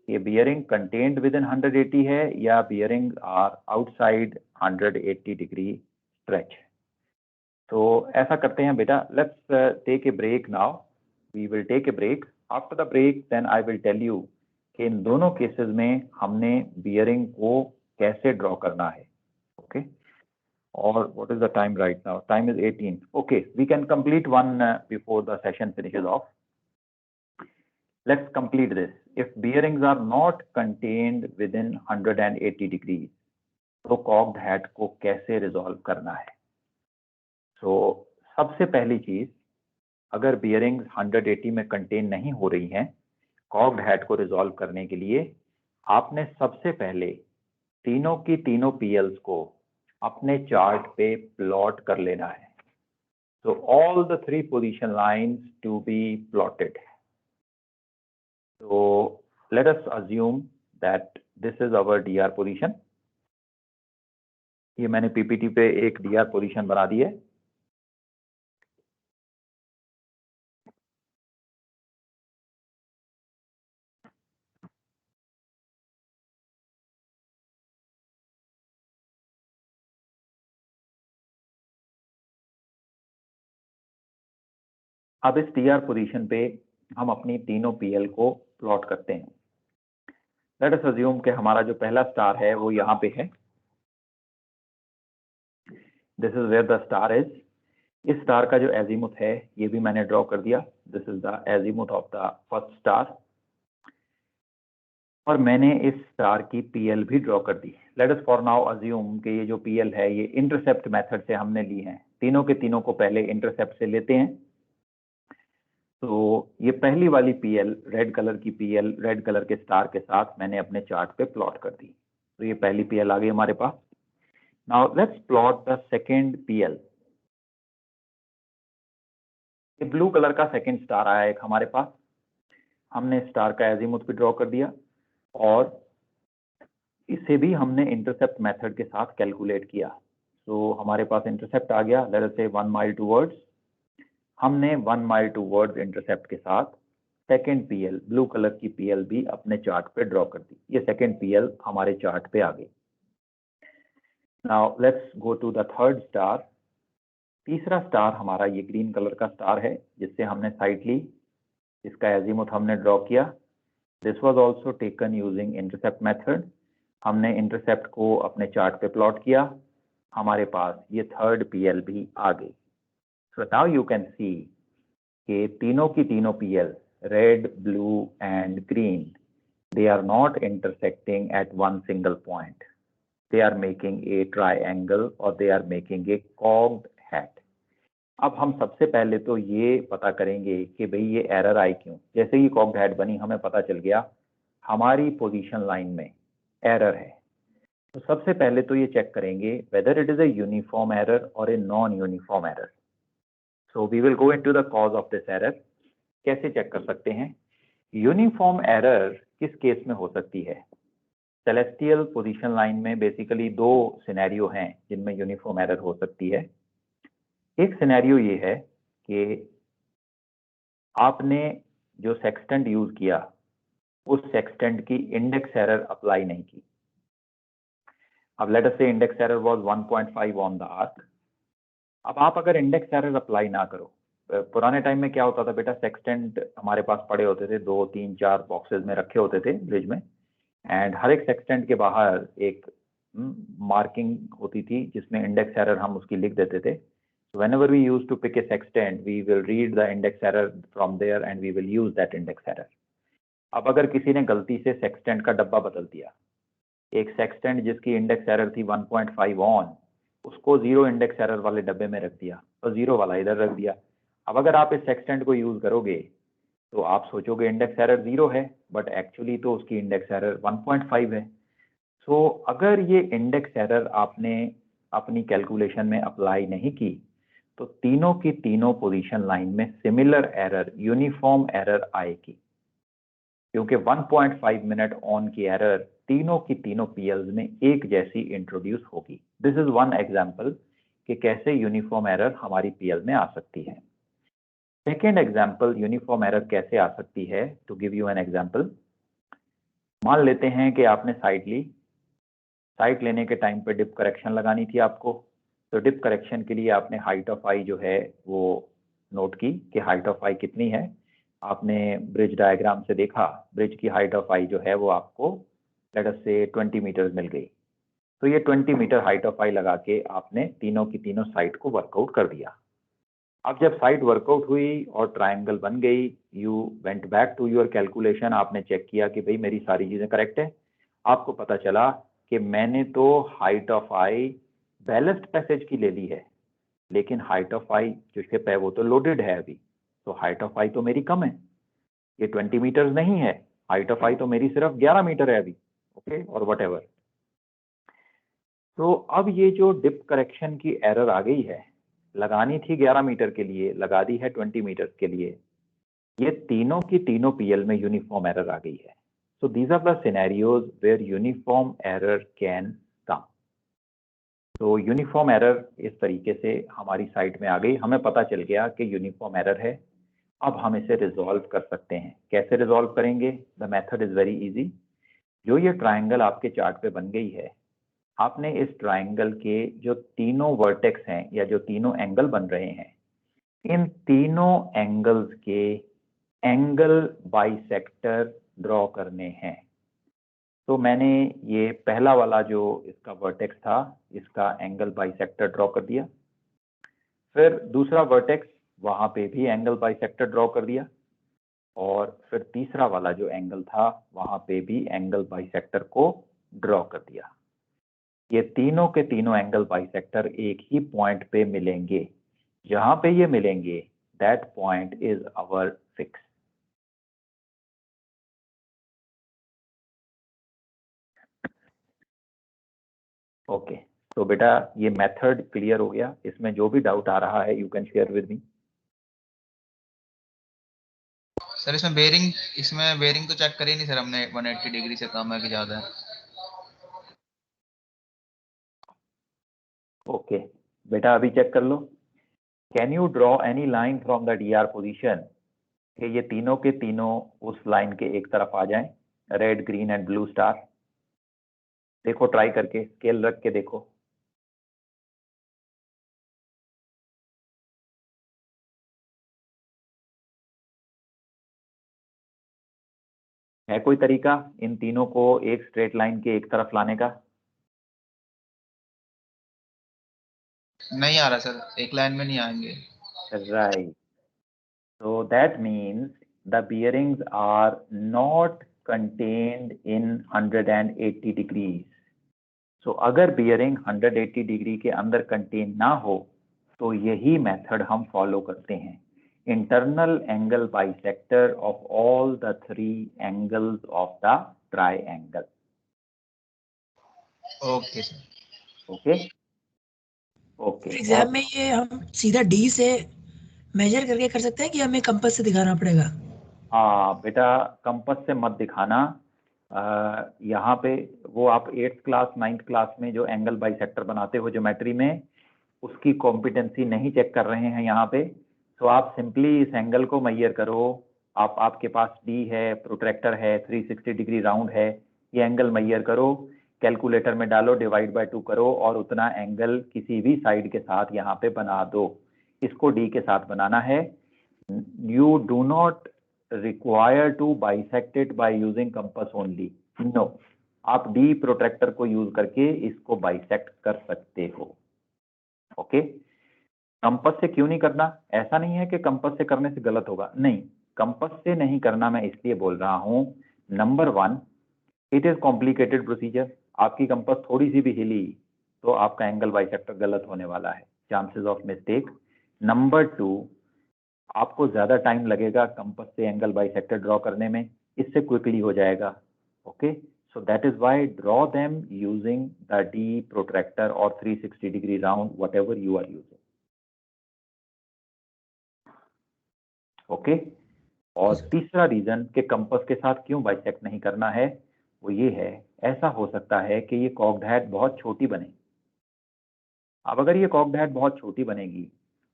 कि bearing contained within 180 है या bearing are outside 180 degree stretch. तो ऐसा करते हैं बेटा, let's take a break now, we will take a break, after the break then I will tell you कि इन दोनों केसेस में हमने बियरिंग को कैसे ड्रॉ करना है। ओके, और what is the time right now? Time is 18. Okay, we can complete one before the session finishes off. Let's complete this. If bearings are not contained within 180 degrees, तो cocked hat को कैसे resolve करना है? So, सबसे पहली चीज, अगर bearings 180 में कंटेन नहीं हो रही हैं, cocked hat को रिजॉल्व करने के लिए आपने सबसे पहले तीनों की तीनों PLs को अपने चार्ट पे प्लॉट कर लेना है. So all the three position lines to be plotted. So let us assume that this is our DR position. ये मैंने PPT पे एक DR position बना दी है. अब इस DR पोजीशन पे हम अपनी तीनों PL को प्लॉट करते हैं. लेट अस अज्यूम कि हमारा जो पहला स्टार है वो यहाँ पे है. This is where the star is. इस स्टार का जो एजीमुथ है ये भी मैंने ड्रॉ कर दिया. This is the azimuth of the first star. और मैंने इस स्टार की PL भी ड्रॉ कर दी. Let us for now assume कि ये जो PL है ये इंटरसेप्ट मेथड से हमने ली है. तीनों के तीनों को पहले इंटरसेप्ट से लेते हैं. तो ये पहली वाली PL, रेड कलर की PL, रेड कलर के स्टार के साथ मैंने अपने चार्ट पे प्लॉट कर दी. तो ये पहली PL आ गई हमारे पास. Now let's plot the second PL. ये ब्लू कलर का सेकेंड स्टार आया एक हमारे पास. हमने स्टार का एजीमुथ भी ड्रॉ कर दिया और इसे भी हमने इंटरसेप्ट मेथड के साथ कैलकुलेट किया. तो हमारे पास इंटरसेप्ट आ गया. लेट अस से 1 माइल टूवर्ड्स. हमने 1 माइल टूवर्ड्स इंटरसेप्ट के साथ सेकेंड PL, ब्लू कलर की PL भी अपने चार्ट पे ड्रॉ कर दी. ये सेकेंड PL हमारे चार्ट पे आ गई. Now let's go to the third star. तीसरा स्टार हमारा ये ग्रीन कलर का स्टार है जिससे हमने साइड ली. इसका एजीमुथ हमने ड्रॉ किया. This was also taken using intercept method. हमने इंटरसेप्ट को अपने चार्ट पे प्लॉट किया. हमारे पास ये थर्ड PL भी आ गई. So now you can see कि तीनों की तीनों PL, red, blue and green, they are not intersecting at one single point. They are making a triangle or they are making a cocked hat. अब हम सबसे पहले तो ये पता करेंगे कि भाई ये एरर आई क्यों. जैसे ही cocked hat बनी हमें पता चल गया हमारी पोजीशन लाइन में एरर है. तो सबसे पहले तो ये चेक करेंगे whether it is a uniform error or a non-uniform error. So we will go into the cause of this error. कैसे चेक कर सकते हैं? यूनिफॉर्म एरर किस केस में हो सकती है? सेलेस्टियल पोजीशन लाइन में बेसिकली दो सिनेरियो हैं जिनमें यूनिफॉर्म एरर हो सकती है. एक सिनेरियो ये है कि आपने जो सेक्सटेंट यूज किया उस सेक्सटेंट की इंडेक्स एरर अप्लाई नहीं की. अब लेट अस से index error was 1.5 on the arc. अब आप अगर इंडेक्स एरर अप्लाई ना करो, पुराने टाइम में क्या होता था बेटा, सेक्सटेंट हमारे पास पड़े होते थे, 2, 3, 4 बॉक्सेस में रखे होते थे ब्रिज में. एंड हर एक सेक्सटेंट के बाहर एक मार्किंग होती थी जिसमें इंडेक्स एरर हम उसकी लिख देते थे. Whenever we used to pick a sextant, we will read the index error from there and we will use that index error. अब अगर किसी ने गलती से सेक्सटेंट का डब्बा बदल दिया, एक सेक्सटेंट जिसकी इंडेक्स एरर थी 1.5 ऑन, उसको 0 इंडेक्स एरर वाले डब्बे में रख दिया और 0 वाला इधर रख दिया. अब अगर आप इस सेक्सटेंट को यूज करोगे तो आप सोचोगे इंडेक्स एरर 0 है, बट एक्चुअली तो उसकी इंडेक्स एरर 1.5 है. सो अगर ये इंडेक्स एरर आपने अपनी कैलकुलेशन में अप्लाई नहीं की तो तीनों की तीनों पोजीशन लाइन में सिमिलर एरर, यूनिफॉर्म एरर आएगी, क्योंकि 1.5 मिनट ऑन की एरर तीनों की तीनों पीएल्स में एक जैसी इंट्रोड्यूस होगी. दिस इज वन एग्जांपल कि कैसे यूनिफॉर्म एरर हमारी पीएल में आ सकती है. सेकेंड एग्जांपल यूनिफॉर्म एरर कैसे आ सकती है, to give you an example. मान लेते हैं कि आपने साइट ली, साइट लेने के टाइम पे डिप करेक्शन लगानी थी आपको. तो डिप करेक्शन के लिए आपने हाइट ऑफ आई जो है वो नोट की कि हाइट ऑफ आई कितनी है. आपने ब्रिज डायग्राम से देखा, ब्रिज की हाइट ऑफ आई जो है वो आपको लेट अस से 20 मीटर मिल गई. तो ये 20 मीटर हाइट ऑफ आई लगा के आपने तीनों की तीनों साइट को वर्कआउट कर दिया. अब जब साइट वर्कआउट हुई और ट्राइंगल बन गई, you went back to your calculation, आपने चेक किया कि भाई मेरी सारी चीज़ें करेक्ट है. आपको पता चला कि मैंने तो height of I ballast passage की ले ली है, लेकिन हाइट ऑफ आई जो शिप है वो तो लोडेड है अभी, तो हाइट ऑफ आई तो मेरी कम है, ये 20 मीटर नहीं है, हाइट ऑफ आई तो मेरी सिर्फ 11 मीटर है अभी, ओके, और वट. तो अब ये जो डिप करेक्शन की एरर आ गई है, लगानी थी 11 मीटर के लिए, लगा दी है 20 मीटर के लिए, ये तीनों की तीनों पीएल में यूनिफॉर्म एरर आ गई है. So these are the scenarios where uniform error can come. तो यूनिफॉर्म एरर इस तरीके से हमारी साइट में आ गई, हमें पता चल गया कि यूनिफॉर्म एरर है. अब हम इसे रिजॉल्व कर सकते हैं. कैसे रिजॉल्व करेंगे? The method is very easy. जो ये ट्राइंगल आपके चार्ट पे बन गई है, आपने इस ट्राइंगल के जो तीनों वर्टेक्स हैं या जो तीनों एंगल बन रहे हैं, इन तीनों एंगल्स के एंगल बाइसेक्टर ड्रॉ करने हैं. तो मैंने ये पहला वाला जो इसका वर्टेक्स था, इसका एंगल बाइसेक्टर ड्रॉ कर दिया. फिर दूसरा वर्टेक्स, वहां पे भी एंगल बाइसेक्टर ड्रॉ कर दिया. और फिर तीसरा वाला जो एंगल था, वहां पे भी एंगल बाइसेक्टर को ड्रॉ कर दिया. ये तीनों के तीनों एंगल बाइसेक्टर एक ही पॉइंट पे मिलेंगे. जहां पे ये मिलेंगे, that point is our fix. Okay, तो बेटा ये मेथड क्लियर हो गया. इसमें जो भी डाउट आ रहा है, you can share with me. Sir इसमें बेरिंग तो चेक करी नहीं सर हमने, 180 डिग्री से कम है कि ज़्यादा है. ओके बेटा, अभी चेक कर लो. Can you draw any line from the DR position कि ये तीनों के तीनों उस लाइन के एक तरफ आ जाएं, red, green and blue star. देखो ट्राई करके, स्केल रख के देखो. है कोई तरीका इन तीनों को एक स्ट्रेट लाइन के एक तरफ लाने का? नहीं आ रहा सर, एक लाइन में नहीं आएंगे. Right. So that means the bearings are not contained in 180 degrees. So अगर bearing 180 डिग्री के अंदर कंटेन ना हो तो यही मेथड हम फॉलो करते हैं. Internal angle bisector of all the three angles of the triangle. Okay sir. Okay? Okay. Exam में ये हम सीधा डी से मेजर करके कर सकते हैं कि हमें कंपास से दिखाना पड़ेगा? हाँ बेटा, कंपास से मत दिखाना. यहाँ पे वो आप 8th क्लास 9th क्लास में जो एंगल बाइसेक्टर बनाते हो ज्योमेट्री में, उसकी कॉम्पिटेंसी नहीं चेक कर रहे हैं यहाँ पे. तो आप सिंपली इस एंगल को मेजर करो. आपके पास डी है, प्रोट्रैक्टर है, 360 डिग्री राउंड है, ये एंगल मेजर करो, कैलकुलेटर में डालो, डिवाइड बाय 2 करो और उतना एंगल किसी भी साइड के साथ यहाँ पे बना दो. इसको डी के साथ बनाना है. You do not require to bisect it by using compass only. No. आप डी प्रोट्रैक्टर को यूज करके इसको बाइसेक्ट कर सकते हो। ओके, कंपास से क्यों नहीं करना? ऐसा नहीं है कि कंपास से करने से गलत होगा, नहीं, कंपास से नहीं करना मैं इसलिए बोल रहा हूं, number 1, it is complicated procedure. आपकी कंपास थोड़ी सी भी हिली तो आपका एंगल बाइसेक्टर गलत होने वाला है, चांसेस ऑफ मिस्टेक। नंबर 2, आपको ज्यादा टाइम लगेगा कंपास से एंगल बाइसेक्टर ड्रॉ करने में, इससे क्विकली हो जाएगा। Okay, so that is why draw them using the D protractor or 360 degree round, whatever you are using. Okay, और तीसरा रीजन कि कंपास के साथ क्यों बाइसेक्ट नहीं करना है वो ये है, ऐसा हो सकता है कि ये कॉक्ड हैट बहुत छोटी बने। अब अगर ये कॉक्ड हैट बहुत छोटी बनेगी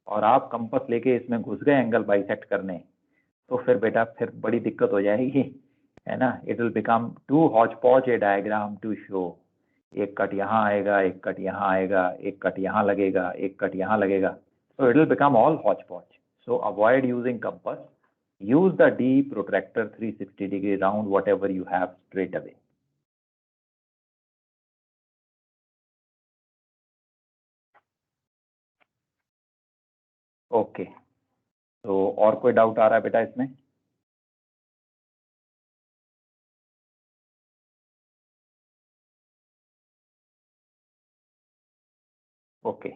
और आप कंपास लेके इसमें घुस गए एंगल बाइसेक्ट करने, तो फिर बेटा फिर बड़ी दिक्कत हो जाएगी, है ना। It will become too hotch potch a diagram to show. एक कट यहाँ आएगा, एक कट यहाँ आएगा, एक कट यहाँ लगेगा, एक कट यहाँ लगेगा, so it will become all hodgepodge. So avoid using compass. Use the D protractor 360 degree round, whatever you have straight away. Okay, तो और कोई डाउट आ रहा है बेटा इसमें? ओके,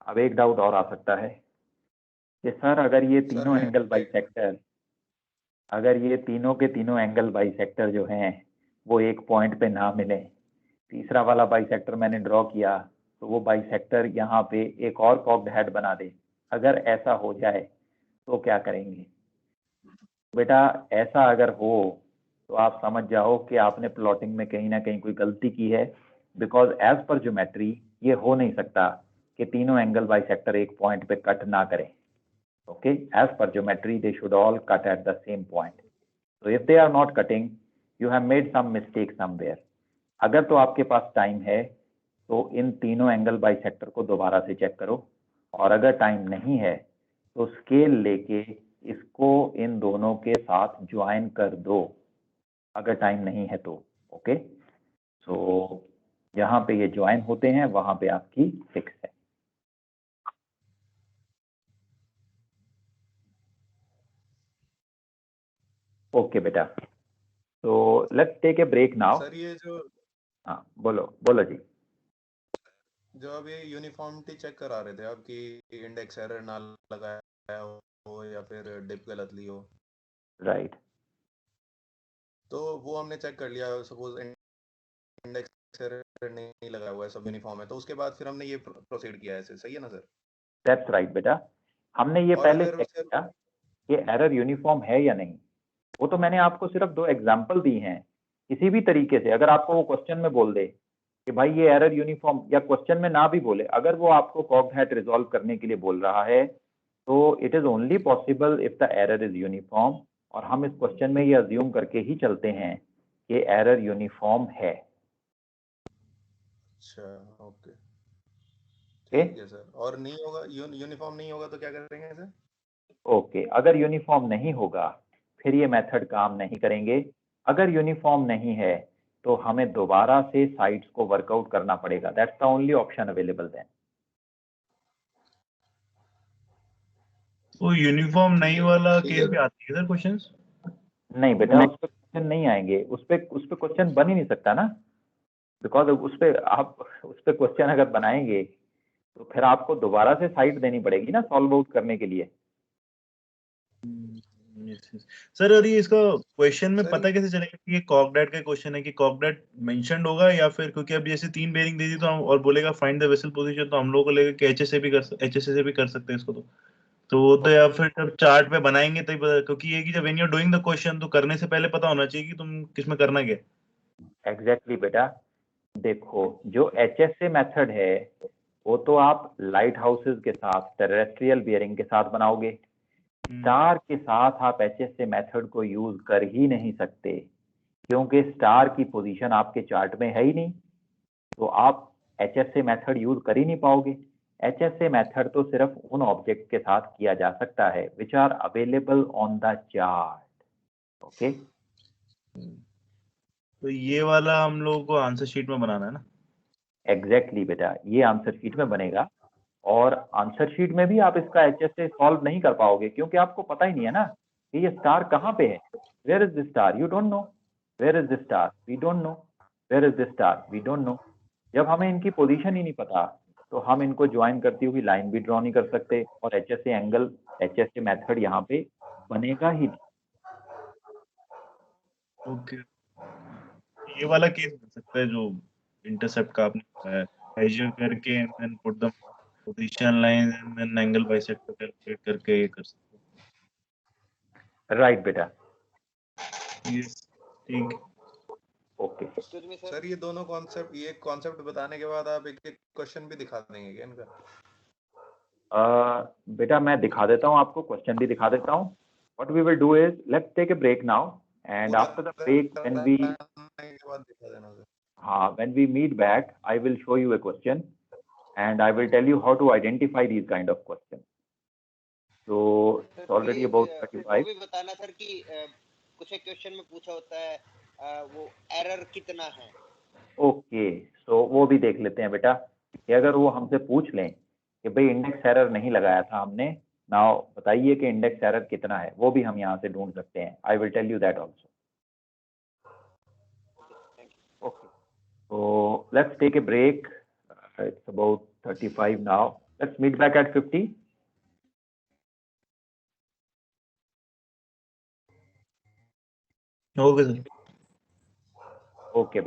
अब एक डाउट और आ सकता है कि सर अगर ये तीनों एंगल बाइसेक्टर, अगर ये तीनों के तीनों एंगल बाइसेक्टर जो हैं वो एक पॉइंट पे ना मिले, तीसरा वाला बाइसेक्टर मैंने ड्रॉ किया तो वो बाइसेक्टर यहाँ पे एक और कॉक्ड हैट बना दे, अगर ऐसा हो जाए तो क्या करेंगे? बेटा ऐसा अगर हो तो आप समझ जाओ कि आपने प्लॉटिंग में कहीं ना कहीं कोई गलती की है, बिकॉज एज पर ज्योमेट्री ये हो नहीं सकता कि तीनों एंगल बाइसेक्टर एक पॉइंट पे कट ना करें। Okay, as per geometry they should all cut at the same point, so if they are not cutting, you have made some mistake somewhere. अगर तो आपके पास टाइम है तो इन तीनों एंगल बाइसेक्टर को दोबारा से चेक करो, और अगर टाइम नहीं है तो स्केल लेके इसको इन दोनों के साथ ज्वाइन कर दो, अगर टाइम नहीं है तो। ओके, सो जहां पे ये ज्वाइन होते हैं वहां पे आपकी फिक्स है। ओके बेटा, तो let's take a break now. Sir ये जो हाँ बोलो बोलो जी। जो अब ये यूनिफॉर्मिटी चेक करा रहे थे आपकी, इंडेक्स एरर ना लगाया हो या फिर डिप गलत ली हो, राइट, तो वो हमने चेक कर लिया, सपोज इंडेक्स एरर नहीं लगाया हुआ है, सब यूनिफॉर्म है, तो उसके बाद फिर हमने ये प्रोसीड किया है, ऐसे सही है ना सर? दैट्स राइट बेटा, हमने ये और पहले अगर चेक सर किया कि एरर यूनिफॉर्म है या नहीं। वो तो मैंने आपको सिर्फ 2 एग्जांपल दी हैं। किसी भी तरीके से अगर आपको वो क्वेश्चन में बोल दे कि भाई ये एरर यूनिफॉर्म, या क्वेश्चन में ना भी बोले, अगर वो आपको कॉक्ड हैट रिजॉल्व करने के लिए बोल रहा है, तो it is only possible if the error is uniform, और हम इस क्वेश्चन में ये अज्यूम करके ही चलते हैं कि एरर यूनिफॉर्म है। अच्छा, ओके ठीक है सर। और नहीं होगा, यूनिफॉर्म नहीं होगा तो क्या करेंगे सर? ओके, अगर यूनिफॉर्म नहीं होगा फिर ये मेथड काम नहीं करेंगे। अगर यूनिफॉर्म नहीं है तो हमें दोबारा से साइड्स को वर्कआउट करना पड़ेगा, that's the only option available then. वो यूनिफॉर्म नहीं वाला केस भी आती है सर क्वेश्चंस? नहीं बेटा, उस पर क्वेश्चन नहीं आएंगे, उस पे क्वेश्चन बन ही नहीं सकता ना, बिकॉज उस पे आप उस पे क्वेश्चन अगर बनाएंगे तो फिर आपको दोबारा से साइड देनी पड़ेगी ना सॉल्व आउट करने के लिए। सर और ये इसका क्वेश्चन में सर पता कैसे चलेगा कि ये कॉकडेट का क्वेश्चन है कि कॉकडेट मेंशन्ड होगा, या फिर क्योंकि अब जैसे 3 बेरिंग दे दी तो हम और बोलेगा फाइंड द वेसल पोजीशन, तो हम लोग को लगेगा कि एचएसए से भी कर सकते हैं इसको, तो वो तो या फिर जब चार्ट पे बनाएंगे तभी पता, क्योंकि ये कि जब when you are doing the question तो करने से पहले पता होना चाहिए कि तुम किसमें करना क्या। एग्जैक्टली बेटा, देखो जो एचएसए मेथड है वो तो आप लाइट हाउसेज के साथ टेरेस्ट्रियल बियरिंग के साथ बनाओगे, स्टार के साथ आप एचएसए मेथड को यूज कर ही नहीं सकते, क्योंकि स्टार की पोजीशन आपके चार्ट में है ही नहीं, तो आप एचएसए मेथड यूज कर ही नहीं पाओगे। एचएसए मेथड तो सिर्फ उन ऑब्जेक्ट के साथ किया जा सकता है which are available on the chart. Okay, तो ये वाला हम लोगों को आंसर शीट में बनाना है ना? एग्जैक्टली बेटा, ये आंसर शीट में बनेगा। और आंसर शीट में भी आप इसका एचएस से सॉल्व नहीं कर पाओगे, क्योंकि आपको पता ही नहीं है ना कि ये स्टार कहाँ पे है। Where is the star, you don't know. Where is the star, we don't know. Where is the star, we don't know. जब हमें इनकी पोजीशन ही नहीं पता, तो हम इनको ज्वाइन करती हुई लाइन भी ड्रॉ नहीं कर सकते, और एचएस से एंगल, एचएस से मेथड यहाँ पे बनेगा ही नहीं। ओके, ये वाला केस बन सकता है जो इंटरसेप्ट का आपने बताया, मेजर करके and then put the position line and then angle bisector calculate करके ये कर सकते राइट बेटा, हैं। यस, ठीक है। Okay. Excuse me sir, sir ये दोनों कॉन्सेप्ट, ये कॉन्सेप्ट बताने के बाद आप एक एक क्वेश्चन भी दिखा देंगे क्या इनका? बेटा मैं दिखा देता हूँ आपको, क्वेश्चन भी दिखा देता हूँ। What we will do is, let's take a break now, and पूरा after the break, when we करने के बाद दिखा देना sir. when we meet back, I will show you a question, and I will tell you how to identify these kind of questions. So it's already about वो 35. भी बताना sir कि कुछ एक क्वेश्चन में पूछा होता है वो एरर कितना है। ओके, सो वो भी देख लेते हैं बेटा, कि अगर वो हमसे पूछ लें कि भाई इंडेक्स एरर नहीं लगाया था हमने, नाउ बताइए कि इंडेक्स एरर कितना है, वो भी हम यहाँ से ढूंढ सकते हैं। I will tell you that also. Okay, so let's take a break. It's about 35 now. Let's meet back at 50. Okay sir. Okay.